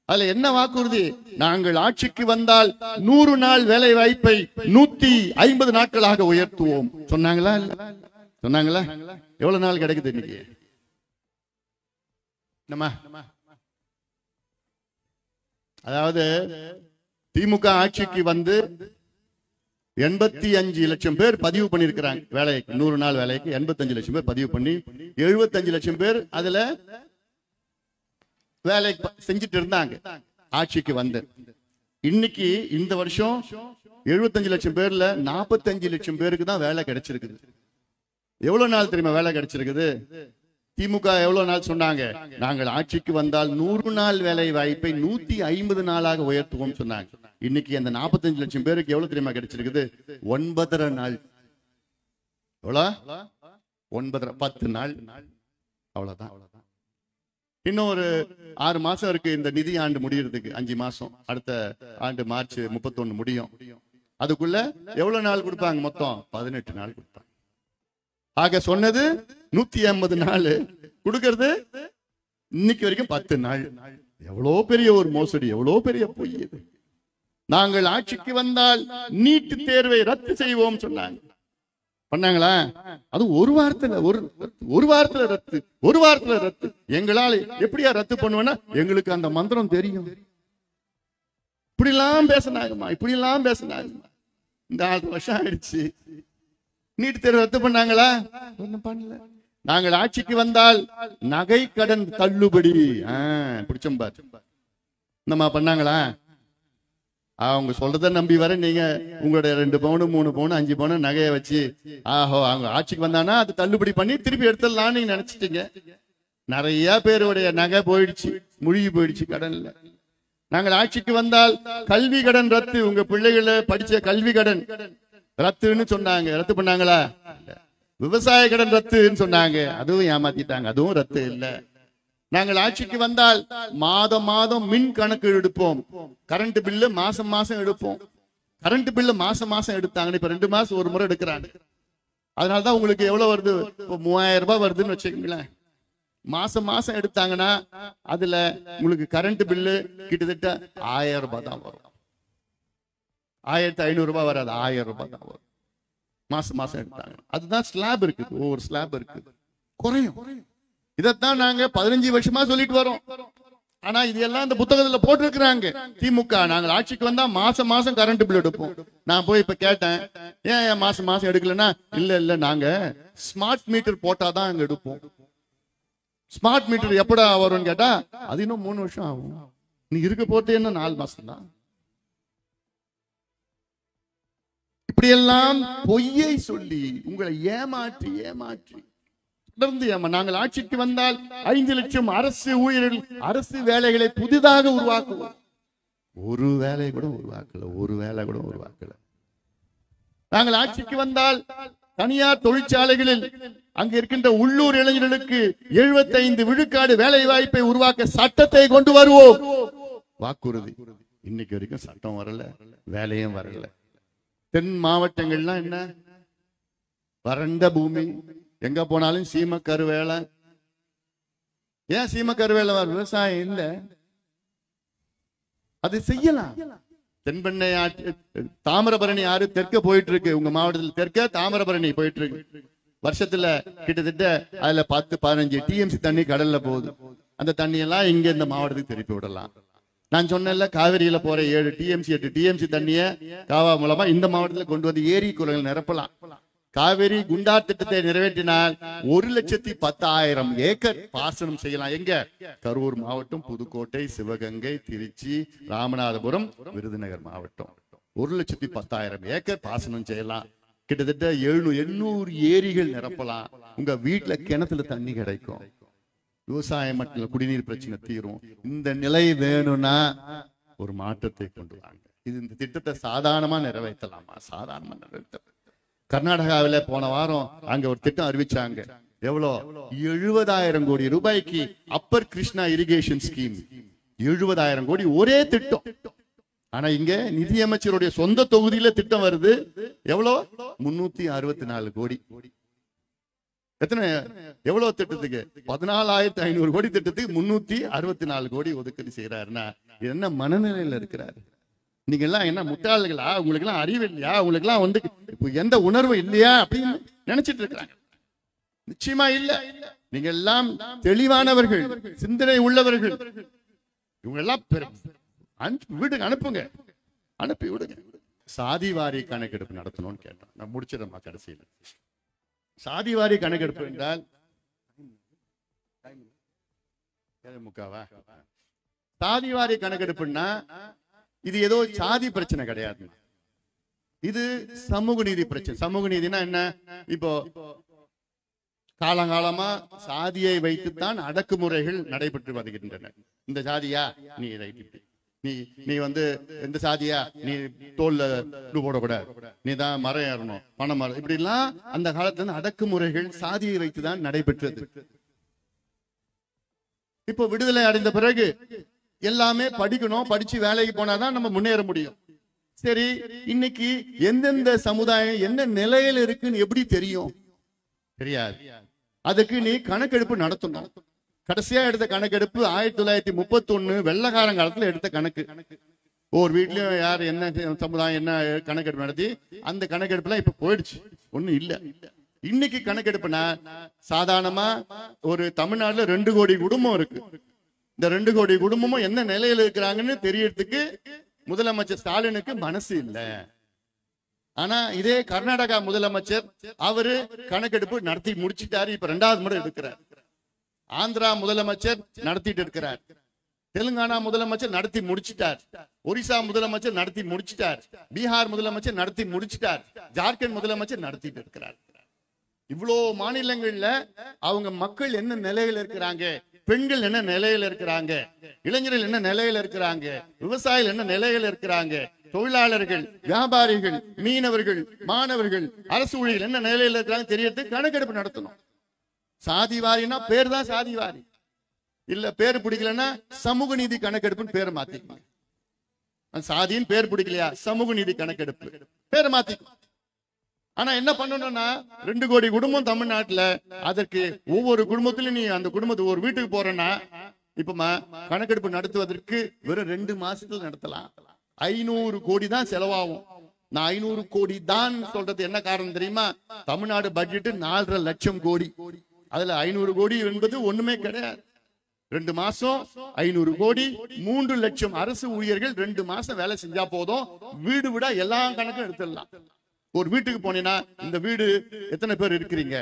S1: அதுல என்ன வாக்குறுதி? நாங்கள் ஆட்சிக்கு வந்தால் 100 நாள் வேலை வாய்ப்பை 150 நாட்களாக உயர்த்துவோம் சொன்னாங்களா? சொன்னாங்களா? எவ்வளவு நாள் கிடைக்குது இன்னைக்கு? அதாவது திமுக ஆட்சிக்கு வந்து 85 லட்சம் பேர் பதிவு பண்ணிருக்கிறாங்க வேலைக்கு. 100 நாள் வேலைக்கு 85 லட்சம் பேர் பதிவு பண்ணி 75 லட்சம் பேர் அதுல வேலை செஞ்சுட்டு இருந்தாங்க ஆட்சிக்கு வந்து. இன்னைக்கு இந்த வருஷம் 75 லட்சம் பேர்ல 45 லட்சம் பேருக்கு தான் வேலை கிடைச்சிருக்குது. எவ்வளவு நாள் தெரியுமா வேலை கிடைச்சிருக்குது? திமுக எவ்வளவு நாள் சொன்னாங்க? நாங்கள் ஆட்சிக்கு வந்தால் 100 நாள் வேலை வாய்ப்பை 150 நாளாக உயர்த்துவோம் சொன்னாங்க. இன்னைக்கு அந்த 45 லட்சம் பேருக்கு எவ்வளவு தெரியுமா கிடைச்சிருக்குது? 9.5 நாள். எவ்வளவு? 9.5 10 நாள். அவ்வளவுதான். இன்னும் ஒரு 6 மாசம் இருக்கு இந்த நிதி ஆண்டு முடியறதுக்கு. 5 மாசம். அடுத்த ஆண்டு மார்ச் 31 முடியும். அதுக்குள்ள எவ்வளவு நாள் கொடுப்பாங்க? மொத்தம் 18 நாள் கொடுப்பாங்க. ஆக சொன்னது 150 நாள், கொடுக்கிறது இன்னைக்கு வரைக்கும் 10 நாள். எவ்வளவு பெரிய ஒரு மோசடி, எவ்வளவு பெரிய பொய் இது. நாங்கள் ஆட்சிக்கு வந்தால் நீட் தேர்வை ரத்து செய்வோம் சொன்னாங்க. பண்ணாங்களா? அது ஒரு வாரத்துல ரத்து, ஒரு வாரத்துல ரத்து. எங்களால் எப்படியா ரத்து பண்ணுவேன்னா எங்களுக்கு அந்த மந்திரம் தெரியும். இப்படிலாம் பேசினாங்கம்மா, இப்படிலாம் பேசினாங்கம்மா. இந்த 4 வருஷம் ஆயிடுச்சு. நீட் தேர்வு ரத்து பண்ணாங்களா? ஒண்ணும் பண்ணல. நாங்கள் ஆட்சிக்கு வந்தால் நகை கடன் தள்ளுபடி பிடிச்சம்பார் நம்ம பண்ணாங்களா? அவங்க சொல்றத நம்பி வர நீங்க உங்களுடைய 2 பவுன் 3 பவுன் 5 பவுன் நகையை வச்சு அவங்க ஆட்சிக்கு வந்தானா அது தள்ளுபடி பண்ணி திருப்பி எடுத்துடலாம்னு நீங்க நினைச்சிட்டீங்க. நிறைய பேருடைய நகை போயிடுச்சு, முழுகி போயிடுச்சு கடன்ல. நாங்கள் ஆட்சிக்கு வந்தால் கல்வி கடன் ரத்து, உங்க பிள்ளைகளை படிச்ச கல்வி கடன் ரத்துன்னு சொன்னாங்க. ரத்து பண்ணாங்களா? விவசாய கடன் ரத்துன்னு சொன்னாங்க. அதுவும் ஏமாத்திட்டாங்க, அதுவும் ரத்து இல்ல. நாங்கள் ஆட்சிக்கு வந்தால் மாதம் மாதம் மின் கணக்கு எடுப்போம். கரண்ட் பில்லு மாசம் மாசம் எடுப்போம். கரண்ட் பில்லு மாசம் மாசம் எடுத்தாங்க. இப்ப 2 மாசம் ஒரு முறை எடுக்கிறாங்க. அதனாலதான் உங்களுக்கு எவ்வளவு வருது? இப்போ 3000 ரூபாய் வருதுன்னு வச்சுக்கீங்களேன். மாசம் மாசம் எடுத்தாங்கன்னா அதுல உங்களுக்கு கரண்ட் பில்லு கிட்டத்தட்ட 1000 ரூபாய் தான் வரும். 1500 ரூபாய் வராது, 1000 ரூபாய் தான் வரும். மாசம் மாசம் எடுத்தாங்க. அதுதான் ஸ்லாப் இருக்குது, ஒவ்வொரு ஸ்லாப் இருக்குது, குறையும். இதத்தான் நாங்க 15 வருஷமா சொல்லிட்டு வரோம். ஆனா இது எல்லாம் இந்த புத்தகத்துல போட்டிருக்கிறாங்க. திமுக நாங்கள் ஆட்சிக்கு வந்தா மாசம் மாசம் கரண்ட் பில் எடுப்போம். நான் போய் இப்ப கேட்டேன், ஏன் மாசம் மாசம் எடுக்கலன்னா, இல்ல நாங்க ஸ்மார்ட் மீட்டர் போட்டாதான் அங்க எடுப்போம். ஸ்மார்ட் மீட்டர் எப்படா வரும்னு கேட்டா அது இன்னும் 3 வருஷம் ஆகும். நீ இருக்க போறது என்ன 4 மாசம் தான். இப்படி எல்லாம் பொய்யை சொல்லி உங்களை ஏமாற்றி தொடர்ந்து நாங்கள் ஆட்சிக்கு வந்தால் 5 லட்சம் அரசு ஊழியர்கள், அரசு வேலைகளை புதிதாக உருவாக்குவோம். ஒரு வேலை கூட உருவாக்கல. நாங்கள் ஆட்சிக்கு வந்தால் தனியார் தொழிற்சாலைகளில் அங்க இருக்கின்ற உள்ளூர் இளைஞர்களுக்கு 75 விழுக்காடு வேலை வாய்ப்பை உருவாக்க சட்டத்தை கொண்டு வருவோம். வாக்குறுதி. இன்னைக்கு வரைக்கும் சட்டம் வரல, வேலையும் வரல. தென் மாவட்டங்கள்லாம் என்ன? வறண்ட பூமி. எங்க போனாலும் சீம கருவேலை. ஏன் சீம கருவேலை? விவசாயம் இல்ல. அது செய்யலாம். தென்பெண்ணை தாமிரபரணி ஆறு தெற்க போயிட்டு இருக்கு. உங்க மாவட்டத்தில் தெற்க தாமிரபரணி போயிட்டு இருக்கு. வருஷத்துல கிட்டத்தட்ட அதுல 10-15 டிஎம்சி தண்ணி கடல்ல போகுது. அந்த தண்ணி எல்லாம் இங்க இந்த மாவட்டத்துக்கு திருப்பி விடலாம். நான் சொன்னேன்ல, காவிரியில போற 7 டிஎம்சி 8 டிஎம்சி தண்ணிய காவா மூலமா இந்த மாவட்டத்தில் கொண்டு வந்து ஏரி குளங்கள் நிரப்பலாம். காவிரி குண்டார் திட்டத்தை நிறைவேற்றினால் 1,10,000 ஏக்கர் பாசனம் செய்யலாம். எங்க? கரூர் மாவட்டம், புதுக்கோட்டை, சிவகங்கை, திருச்சி, ராமநாதபுரம், விருதுநகர் மாவட்டம் 1,10,000 ஏக்கர் பாசனம் செய்யலாம். கிட்டத்தட்ட 700 ஏரிகள் நிரப்பலாம். உங்க வீட்டுல கிணத்துல தண்ணி கிடைக்கும், விவசாயம் மட்டும் குடிநீர் பிரச்சனை தீரும். இந்த நிலை வேணும்னா ஒரு மாற்றத்தை கொண்டு வாங்க. இந்த திட்டத்தை சாதாரணமா நிறைவேற்றலாமா? சாதாரணமா நிறைவேற்ற. கர்நாடகாவில போன வாரம் அங்க ஒரு திட்டம் அறிவிச்சாங்க. எவ்வளோ? 70,000 கோடி ரூபாய்க்கு அப்பர் கிருஷ்ணா இரிகேஷன் ஸ்கீம். 70,000 கோடி ஒரே திட்டம். ஆனா இங்க நிதியமைச்சருடைய சொந்த தொகுதியில திட்டம் வருது. எவ்வளோ? 364 கோடி. எத்தனை? எவ்வளவு திட்டத்துக்கு? 14,500 கோடி திட்டத்துக்கு 364 கோடி ஒதுக்கீடு செய்யறாருன்னா என்ன மனநிலையில இருக்கிறாரு? நீங்க எல்லாம் என்ன முட்டாள்களா? உங்களுக்கு எல்லாம் அறிவு இல்லையா? உங்களுக்கு எல்லாம் வந்து எந்த உணர்வு இல்லையா அப்படின்னு நினைச்சிட்டு இருக்கிறாங்க. நிச்சயமா இல்ல. நீங்க எல்லாம் தெளிவானவர்கள், சிந்தனை உள்ளவர்கள். இவங்க எல்லாம் வீட்டுக்கு அனுப்புங்க, அனுப்பி விடுங்க. சாதிவாரி கணக்கெடுப்பு நடத்தணும்னு கேட்டோம். நான் முடிச்சிடமா கடைசியில். சாதிவாரி கணக்கெடுப்பு என்றால் சாதிவாரி கணக்கெடுப்புன்னா இது ஏதோ சாதி பிரச்சனை கிடையாது. இது சமூக நீதி பிரச்சனை. சமூக நீதினா என்ன? இப்போ காலங்காலமா சாதியை வைத்துத்தான் அடக்குமுறைகள் நடைபெற்று வருகின்றன. இந்த சாதியா நீ நீ வந்து எந்த சாதியா நீ தோல்ல போடக்கூடாது, நீ தான் மரம் ஏறணும், பணம் மரம், இப்படி எல்லாம் அந்த காலத்துல அடக்குமுறைகள் சாதியை வைத்துதான் நடைபெற்றது. இப்போ விடுதலை அடைந்த பிறகு எல்லாமே படிக்கணும், படிச்சு வேலைக்கு போனாதான் நம்ம முன்னேற முடியும். சரி, இன்னைக்கு எந்தெந்த சமுதாயம் என்ன நிலையில இருக்குன்னு எப்படி தெரியும்? தெரியாது. அதுக்கு நீ கணக்கெடுப்பு நடத்தணும். கடைசியா எடுத்த கணக்கெடுப்பு 1931 வெள்ளக்காரங்காலத்துல எடுத்த கணக்கு. ஒவ்வொரு வீட்லயும் யார் என்ன சமுதாயம் என்ன கணக்கெடுப்பு நடத்தி அந்த கணக்கெடுப்புலாம் இப்ப போயிடுச்சு, ஒண்ணும் இல்ல. இன்னைக்கு கணக்கெடுப்புனா சாதாரணமா ஒரு தமிழ்நாட்டுல 2 கோடி குடும்பம் இருக்கு. இந்த 2 கோடி குடும்பமும் என்ன நிலையில இருக்கிறாங்கன்னு தெரியறதுக்கு முதலமைச்சர் ஸ்டாலினுக்கு மனசு இல்ல. ஆனா இதே கர்நாடகா முதலமைச்சர் அவரு கணக்கெடுப்பு நடத்தி முடிச்சிட்டாரு. இப்ப 2வது முறை எடுக்கிறார். ஆந்திரா முதலமைச்சர் நடத்திட்டு இருக்கிறார். தெலுங்கானா முதலமைச்சர் நடத்தி முடிச்சிட்டார். ஒரிசா முதலமைச்சர் நடத்தி முடிச்சிட்டார். பீகார் முதலமைச்சர் நடத்தி முடிச்சிட்டார். ஜார்க்கண்ட் முதலமைச்சர் நடத்திட்டு இருக்கிறார். இவ்வளோ மாநிலங்கள்ல அவங்க மக்கள் என்ன நிலையில இருக்கிறாங்க, பெண்கள் என்ன நிலையில இருக்கிறாங்க, இளைஞர்கள் என்ன நிலையில இருக்கிறாங்க, விவசாயிகள் என்ன நிலையில இருக்கிறாங்க, தொழிலாளர்கள், வியாபாரிகள், மீனவர்கள், மாணவர்கள், அரசு ஊழியர்கள் என்ன நிலையில இருக்கிறாங்க தெரியறதுக்கு கணக்கெடுப்பு நடத்தணும். சாதிவாரினா பேர் தான் சாதிவாரி. இல்ல பேர் பிடிக்கலன்னா சமூக நீதி கணக்கெடுப்புன்னு பேரை மாத்திக்கணும். சாதியின் பேர் பிடிக்கலையா, சமூக நீதி கணக்கெடுப்பு பேரை மாத்திக்கணும். ஆனா என்ன பண்ணணும்னா 2 கோடி குடும்பம் தமிழ்நாட்டுல, அதற்கு ஒவ்வொரு குடும்பத்திலும் நீ அந்த குடும்பத்துக்கு ஒரு வீட்டுக்கு போறேன்னா இப்ப கணக்கெடுப்பு நடத்துவதற்கு வெறும் 2 மாசத்துல நடத்தலாம். 500 கோடி தான் செலவாகும். நான் 500 கோடி தான் சொல்றது என்ன காரணம் தெரியுமா? தமிழ்நாடு பட்ஜெட் 4.5 லட்சம் கோடி. அதுல 500 கோடி என்பது ஒண்ணுமே கிடையாது. 2 மாசம் 500 கோடி, 3 லட்சம் அரசு ஊழியர்கள் 2 மாசம் வேலை செஞ்சா போதும். வீடு விடா எல்லா கணக்கும் எடுத்துடலாம். ஒரு வீட்டுக்கு போனீங்கன்னா இந்த வீடு எத்தனை பேர் இருக்கிறீங்க,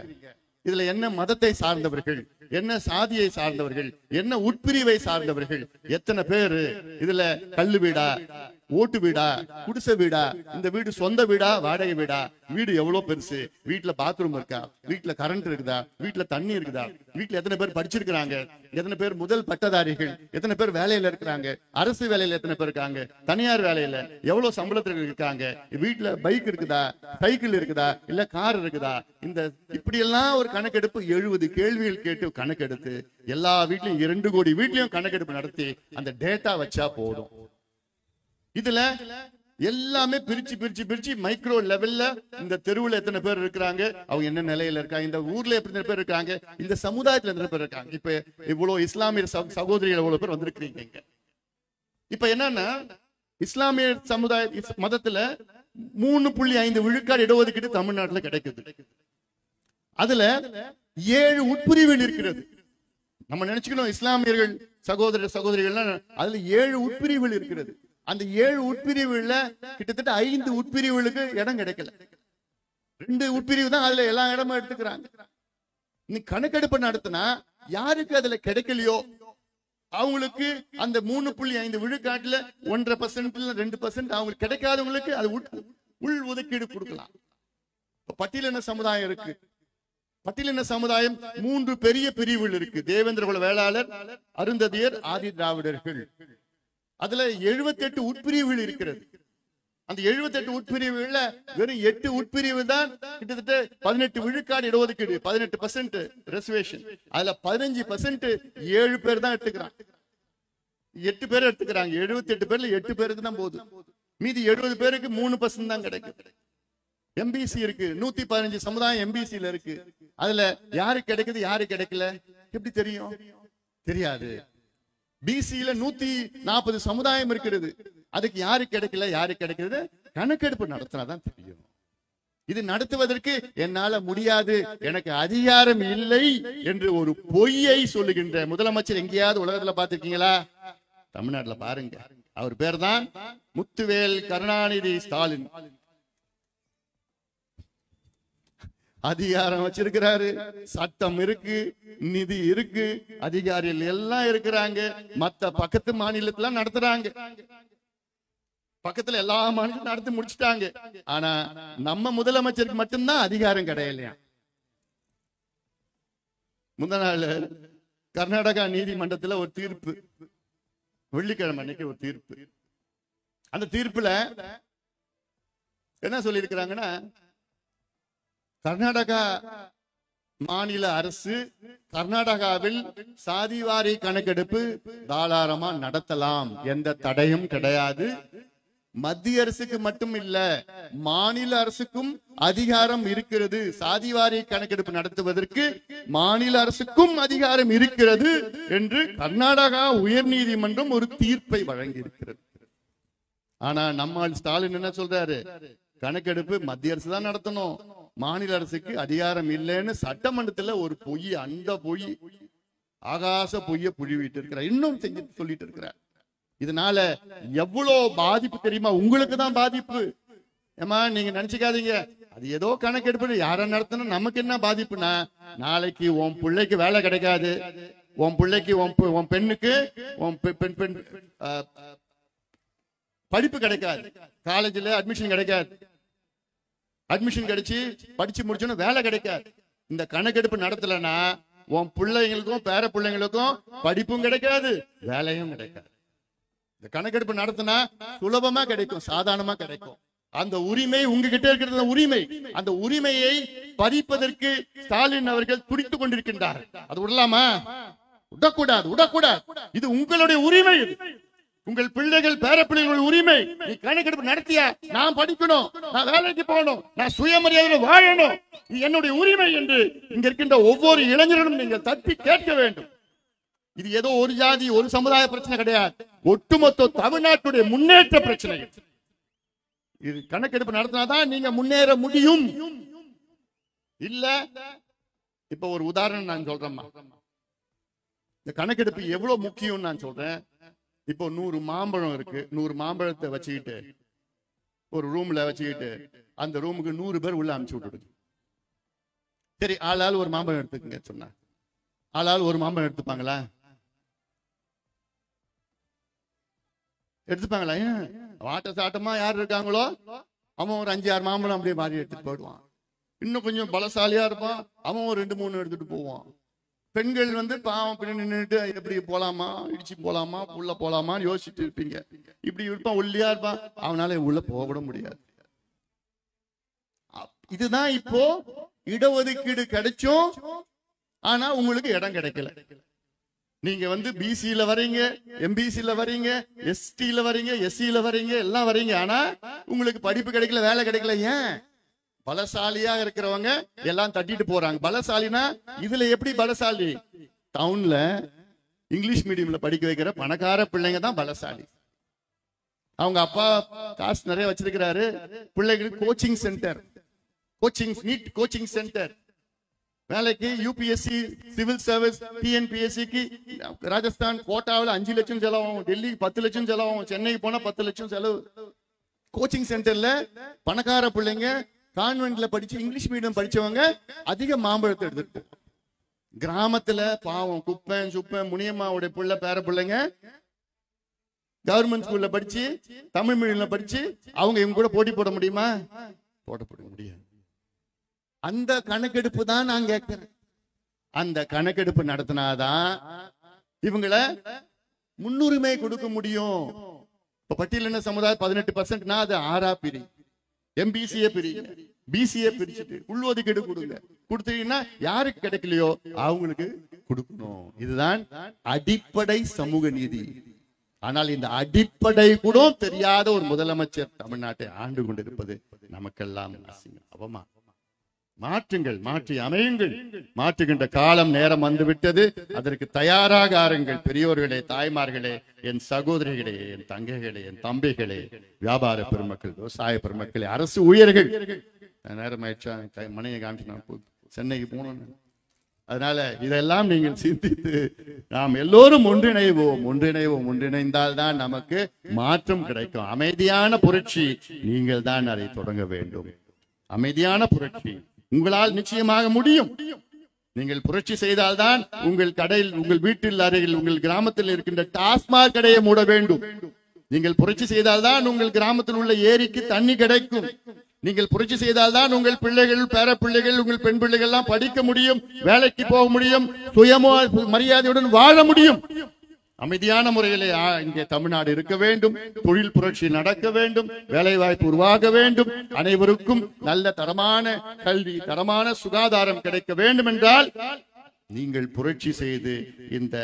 S1: இதுல என்ன மதத்தை சார்ந்தவர்கள், என்ன சாதியை சார்ந்தவர்கள், என்ன உட்பிரிவை சார்ந்தவர்கள், எத்தனை பேரு, இதுல கல்லு வீடா, ஓட்டு வீடா, குடிசை வீடா, இந்த வீடு சொந்த வீடா, வாடகை வீடா, வீடு எவ்வளவு பெருசு, வீட்டுல பாத்ரூம் இருக்கா, வீட்டுல கரண்ட் இருக்குதா, வீட்டுல தண்ணி இருக்குதா, வீட்டுல எத்தனை பேர் படிச்சிருக்கிறாங்க, எத்தனை பேர் முதல் பட்டதாரிகள், எத்தனை பேர் வேலையில இருக்கிறாங்க, அரசு வேலையில எத்தனை பேர் இருக்காங்க, தனியார் வேலையில எவ்வளவு சம்பளத்தில் இருக்காங்க, வீட்டுல பைக் இருக்குதா, சைக்கிள் இருக்குதா, இல்ல கார் இருக்குதா, இந்த இப்படி எல்லாம் ஒரு கணக்கெடுப்பு 70 கேள்விகள் கேட்டு கணக்கெடுத்து எல்லா வீட்லயும் 2 கோடி வீட்லயும் கணக்கெடுப்பு நடத்தி அந்த டேட்டா வச்சா போதும். இதுல எல்லாமே பிரிச்சு பிரிச்சு பிரிச்சு மைக்ரோ லெவல்ல இந்த தெருவுல எத்தனை பேர் இருக்கிறாங்க, அவங்க என்ன நிலையில இருக்காங்க, இந்த ஊர்ல எத்தனை பேர் இருக்காங்க, இந்த சமுதாயத்துல எத்தனை பேர் இருக்காங்க. இப்ப இவ்வளவு இஸ்லாமிய சகோதரிகள் எவ்வளவு பேர் வந்திருக்கிறீங்க. இப்ப என்னன்னா இஸ்லாமிய சமுதாய மதத்துல 3.5 விழுக்காடு இடஒதுக்கீடு தமிழ்நாட்டுல கிடைக்குது. அதுல 7 உட்பிரிவுகள் இருக்கிறது. நம்ம நினைச்சுக்கணும் இஸ்லாமியர்கள் சகோதரிகள் அதுல 7 உட்பிரிவுகள் இருக்கிறது. அந்த 7 உட்பிரிவுல கிட்டத்தட்ட 5 உட்பிரிவுகளுக்கு இடம் கிடைக்கல. 2 உட்பிரிவு தான் அதுல எல்லா இடமும் எடுத்துக்கிறாங்க. நீ கணக்கெடுப்பு நடத்தினா யாருக்கு அதுல கிடைக்கலையோ அவங்களுக்கு அந்த 3.5 விழுக்காட்டுல 1.5% 2% அவங்களுக்கு கிடைக்காதவங்களுக்கு அது உள் ஒதுக்கீடு கொடுக்கலாம். பட்டியலின சமுதாயம் இருக்கு, பட்டியலின சமுதாயம் 3 பெரிய பிரிவுகள் இருக்கு. தேவேந்திர குல வேளாளர், அருந்ததியர், ஆதி திராவிடர்கள். அதுல 78 உட்பிரிவுகள் இருக்கிறது. அந்த 78 உட்பிரிவுகள்ல வெறும் 8 உட்பிரிவு தான் கிட்டத்தட்ட 18 விழுக்காடு இடஒதுக்கீடு, 18% ரிசர்வேஷன். அதுல 15% 7 பேர் தான் எடுத்துக்கிறாங்க. 8 பேர் எடுத்துக்கிறாங்க. 78 பேர்ல 8 பேருக்கு தான் போகுது. மீதி 70 பேருக்கு 3% தான் கிடைக்கும். எம்பிசி இருக்கு, 115 சமுதாயம் எம்பிசில இருக்கு. அதுல யாருக்கு கிடைக்குது, யாரு கிடைக்கல எப்படி தெரியும்? தெரியாது. பிசியில 140 சமுதாயம் இருக்கிறது. அதுக்கு யாரு கிடைக்கல, யாரு கிடைக்கிறது கணக்கெடுப்பு நடத்தினாதான் தெரியும். இது நடத்துவதற்கு என்னால முடியாது, எனக்கு அதிகாரம் இல்லை என்று ஒரு பொய்யை சொல்லுகின்ற முதலமைச்சர் எங்கேயாவது உலகத்துல பாத்திருக்கீங்களா? தமிழ்நாட்டுல பாருங்க. அவர் பேர் தான் முத்துவேல் கருணாநிதி ஸ்டாலின். அதிகாரம் வச்சிருக்கிறாரு, சட்டம் இருக்கு, நிதி இருக்கு, அதிகாரிகள் எல்லாம் இருக்கிறாங்க. மத்த பக்கத்து மாநிலத்துல நடத்துறாங்க. பக்கத்துல எல்லா மாநிலத்திலும் நடத்தி முடிச்சுட்டாங்க. ஆனா நம்ம முதலமைச்சருக்கு மட்டும்தான் அதிகாரம் கிடையலையா. முந்த நாள் கர்நாடகா நீதிமன்றத்துல ஒரு தீர்ப்பு, வெள்ளிக்கிழமை அன்னைக்கு ஒரு தீர்ப்பு. அந்த தீர்ப்புல என்ன சொல்லி இருக்கிறாங்கன்னா, கர்நாடகா மாநில அரசு கர்நாடகாவில் சாதிவாரி கணக்கெடுப்பு தாராளமா நடத்தலாம், எந்த தடையும் கிடையாது. மத்திய அரசுக்கு மட்டும் இல்ல, மாநில அரசுக்கும் அதிகாரம் இருக்கிறது. சாதிவாரி கணக்கெடுப்பு நடத்துவதற்கு மாநில அரசுக்கும் அதிகாரம் இருக்கிறது என்று கர்நாடகா உயர் நீதிமன்றம் ஒரு தீர்ப்பை வழங்கி இருக்கிறது. ஆனா நம்மால் ஸ்டாலின் என்ன சொல்றாரு, கணக்கெடுப்பு மத்திய அரசு தான் நடத்தணும், மாநில அரசுக்கு அதிகாரம் இல்லைன்னு சட்டமன்றத்துல ஒரு பொய், அந்த பொய் ஆகாச பொய்ய புழிவிட்டு இருக்கிறார். இன்னும் செஞ்சு சொல்லிட்டு இருக்கிறார். இதனால எவ்வளவு பாதிப்பு தெரியுமா? உங்களுக்கு தான் பாதிப்பு. ஏமா நீங்க நினைச்சுக்காதீங்க அது ஏதோ கணக்கெடுப்பு யார நடத்தணும், நமக்கு என்ன பாதிப்புனா, நாளைக்கு உன் பிள்ளைக்கு வேலை கிடைக்காது, உன் பிள்ளைக்கு உன் பெண்ணுக்கு பெண் படிப்பு கிடைக்காது, காலேஜ்ல அட்மிஷன் கிடைக்காது, அட்மிஷன் கிடைச்சு படிச்சு முடிச்சோன்னு வேலை கிடைக்காது. இந்த கணக்கெடுப்பு நடத்தலன்னா உன் பிள்ளைங்களுக்கும் பேர பிள்ளைங்களுக்கும் படிப்பும் கிடைக்காது, வேலையும் கிடைக்காது. இந்த கணக்கெடுப்பு நடத்தினா சுலபமா கிடைக்கும், சாதாரணமா கிடைக்கும். அந்த உரிமை உங்ககிட்ட இருக்கிற உரிமை, அந்த உரிமையை பறிப்பதற்கு ஸ்டாலின் அவர்கள் துடித்துக் கொண்டிருக்கின்றார். அது விடலாமா? விடக்கூடாது, விடக்கூடாது. இது உங்களுடைய உரிமை, உங்கள் பிள்ளைகள் பேர பிள்ளைகள் உரிமை. நீ கணக்கெடுப்பு நடத்தியா, நான் படிக்கணும், நான் வேலைக்கு போகணும், நான் சுயமரியாதையில் வாழணும், என்னுடைய உரிமை என்று இங்க இருக்கின்ற ஒவ்வொரு இளைஞர்களும் நீங்கள் தப்பி கேட்க வேண்டும். இது ஏதோ ஒரு ஜாதி ஒரு சமுதாய பிரச்சனை கிடையாது, ஒட்டுமொத்த தமிழ்நாட்டுடைய முன்னேற்ற பிரச்சனை. இது கணக்கெடுப்பு நடத்தினாதான் நீங்க முன்னேற முடியும். இல்ல இப்ப ஒரு உதாரணம் நான் சொல்றேன். இந்த கணக்கெடுப்பு எவ்வளவு முக்கியம் நான் சொல்றேன். இப்போ 100 மாம்பழம் இருக்கு, 100 மாம்பழத்தை வச்சுக்கிட்டு ஒரு ரூம்ல வச்சுக்கிட்டு அந்த ரூமுக்கு 100 பேர் உள்ள அனுப்பிச்சு விட்டுடுது. சரி, ஆளால் ஒரு மாம்பழம் எடுத்துக்கங்க சொன்னா, ஆளால் ஒரு மாம்பழம் எடுத்துப்பாங்களா? எடுத்துப்பாங்களா? வாட்ட சாட்டமா யார் இருக்காங்களோ அவன் ஒரு 5-6 மாம்பழம் அப்படியே மாறி எடுத்துட்டு போயிடுவான். இன்னும் கொஞ்சம் பலசாலியா இருப்பான், அவன் ஒரு 2-3 எடுத்துட்டு போவான். பெண்கள் பாவம் பின்ன நின்றுட்டு எப்படி போலாமா, இடிச்சு போலாமா, உள்ள போலாமான்னு யோசிச்சுட்டு இருப்பீங்க. இப்படி இருப்பான், ஒல்லியா இருப்பான், அவனால உள்ள போக கூட முடியாது. இதுதான் இப்போ இடஒதுக்கீடு கிடைச்சும் ஆனா உங்களுக்கு இடம் கிடைக்கல. நீங்க பிசில வரீங்க, எம்பிசில வரீங்க, எஸ்டில வரீங்க, எஸ்சில வரீங்க, எல்லாம் வரீங்க. ஆனா உங்களுக்கு படிப்பு கிடைக்கல, வேலை கிடைக்கல. ஏன்? பலசாலியா இருக்கிறவங்க எல்லாம் தட்டிட்டு போறாங்க. பலசாலினா இதுல எப்படி பலசாலி? டவுன்ல இங்கிலீஷ் மீடியம்ல படிக்க வைக்கிற பணக்கார பிள்ளைங்க தான் பலசாலி. அவங்க அப்பா காசு நிறைய வச்சிருக்கிறாரு, பிள்ளைகளுக்கு coaching centre, NEET coaching centre, வேலைக்கு யூபிஎஸ்சி, சிவில் சர்வீஸ், டிஎன்பிஎஸ்சிக்கு ராஜஸ்தான் கோட்டாவில் 5 லட்சம் செலவாகும், டெல்லிக்கு 10 லட்சம் செலவாகும், சென்னைக்கு போனா 10 லட்சம் செலவு. கோச்சிங் சென்டர்ல பணக்கார பிள்ளைங்க கான்வென்ட்ல படிச்சு இங்கிலீஷ் மீடியம் படிச்சவங்க அதிக மாம்பழத்தை எடுத்துட்டு, கிராமத்துல பாவம் குப்பன் சுப்பன் முனியம்மாவுடைய பிள்ளை பேர பிள்ளைங்க கவர்மெண்ட் ஸ்கூல்ல படிச்சு தமிழ் மீடியம்ல படிச்சு அவங்க இவங்க கூட போட்டி போட முடியுமா? போட முடியாது. அந்த கணக்கெடுப்பு தான் நான் கேட்கிறேன். அந்த கணக்கெடுப்பு நடத்தினாதான் இவங்கள முன்னுரிமை கொடுக்க முடியும். இப்ப பட்டியலின சமுதாயம் 18%, அது 6 பிரி, எம்பிசிஏ பிரி, பிசிஏ பிரிச்சுட்டு உள்ஒதுக்கீடு கொடுங்க. கொடுத்தீங்கன்னா யாருக்கு கிடைக்கலையோ அவங்களுக்கு கொடுக்கணும். இதுதான் அடிப்படை சமூக நீதி. ஆனால் இந்த அடிப்படை கூட தெரியாத ஒரு முதலமைச்சர் தமிழ்நாட்டை ஆண்டு கொண்டிருப்பது நமக்கெல்லாம் அவமானம். மாற்றுங்கள், மாற்றி அமையுங்கள். மாற்றுகின்ற காலம் நேரம் வந்துவிட்டது. அதற்கு தயாராக ஆருங்கள். பெரியோர்களே, தாய்மார்களே, என் சகோதரிகளே, என் தங்கைகளே, என் தம்பிகளே, வியாபார பெருமக்கள், விவசாய பெருமக்களே, அரசு ஊழியர்கள். நேரம் ஆயிடுச்சா? மனையை காமிச்சு நான் சென்னைக்கு போனோம். அதனால இதெல்லாம் நீங்கள் சிந்தித்து நாம் எல்லோரும் ஒன்றிணைவோம். ஒன்றிணைந்தால் தான் நமக்கு மாற்றம் கிடைக்கும். அமைதியான புரட்சி நீங்கள் தான் அதை தொடங்க வேண்டும். அமைதியான புரட்சி உங்களால் நிச்சயமாக முடியும். நீங்கள் புரட்சி செய்தால்தான் உங்கள் கடையில், உங்கள் வீட்டில் அருகில், உங்கள் கிராமத்தில் இருக்கின்ற டாஸ்மாக் கடையை மூட வேண்டும். நீங்கள் புரட்சி செய்தால்தான் உங்கள் கிராமத்தில் உள்ள ஏரிக்கு தண்ணி கிடைக்கும். நீங்கள் புரட்சி செய்தால்தான் உங்கள் பிள்ளைகள், பேர பிள்ளைகள், உங்கள் பெண் பிள்ளைகள் எல்லாம் படிக்க முடியும், வேலைக்கு போக முடியும், சுயமோ மரியாதையுடன் வாழ முடியும். அமைதியான முறையிலே இங்கே தமிழ்நாடு இருக்க வேண்டும். தொழில் புரட்சி நடக்க வேண்டும். வேலை வாய்ப்பு உருவாக வேண்டும். அனைவருக்கும் நல்ல தரமான கல்வி, தரமான சுகாதாரம் கிடைக்க வேண்டும் என்றால் நீங்கள் புரட்சி செய்து இந்த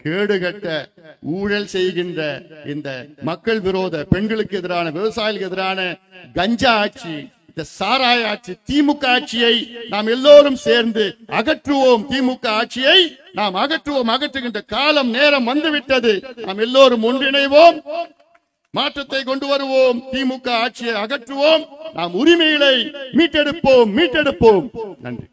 S1: கேடுகட்ட ஊழல் செய்கின்ற இந்த மக்கள் விரோத, பெண்களுக்கு எதிரான, விவசாயிகளுக்கு எதிரான கஞ்சா ஆட்சி, இந்த சாராய ஆட்சி, திமுக ஆட்சியை நாம் எல்லோரும் சேர்ந்து அகற்றுவோம். திமுக ஆட்சியை நாம் அகற்றுவோம். அகற்றுகின்ற காலம் நேரம் வந்துவிட்டது. நாம் எல்லோரும் ஒன்றிணைவோம், மாற்றத்தை கொண்டு வருவோம். திமுக ஆட்சியை அகற்றுவோம். நாம் உரிமைகளை மீட்டெடுப்போம். நன்றி.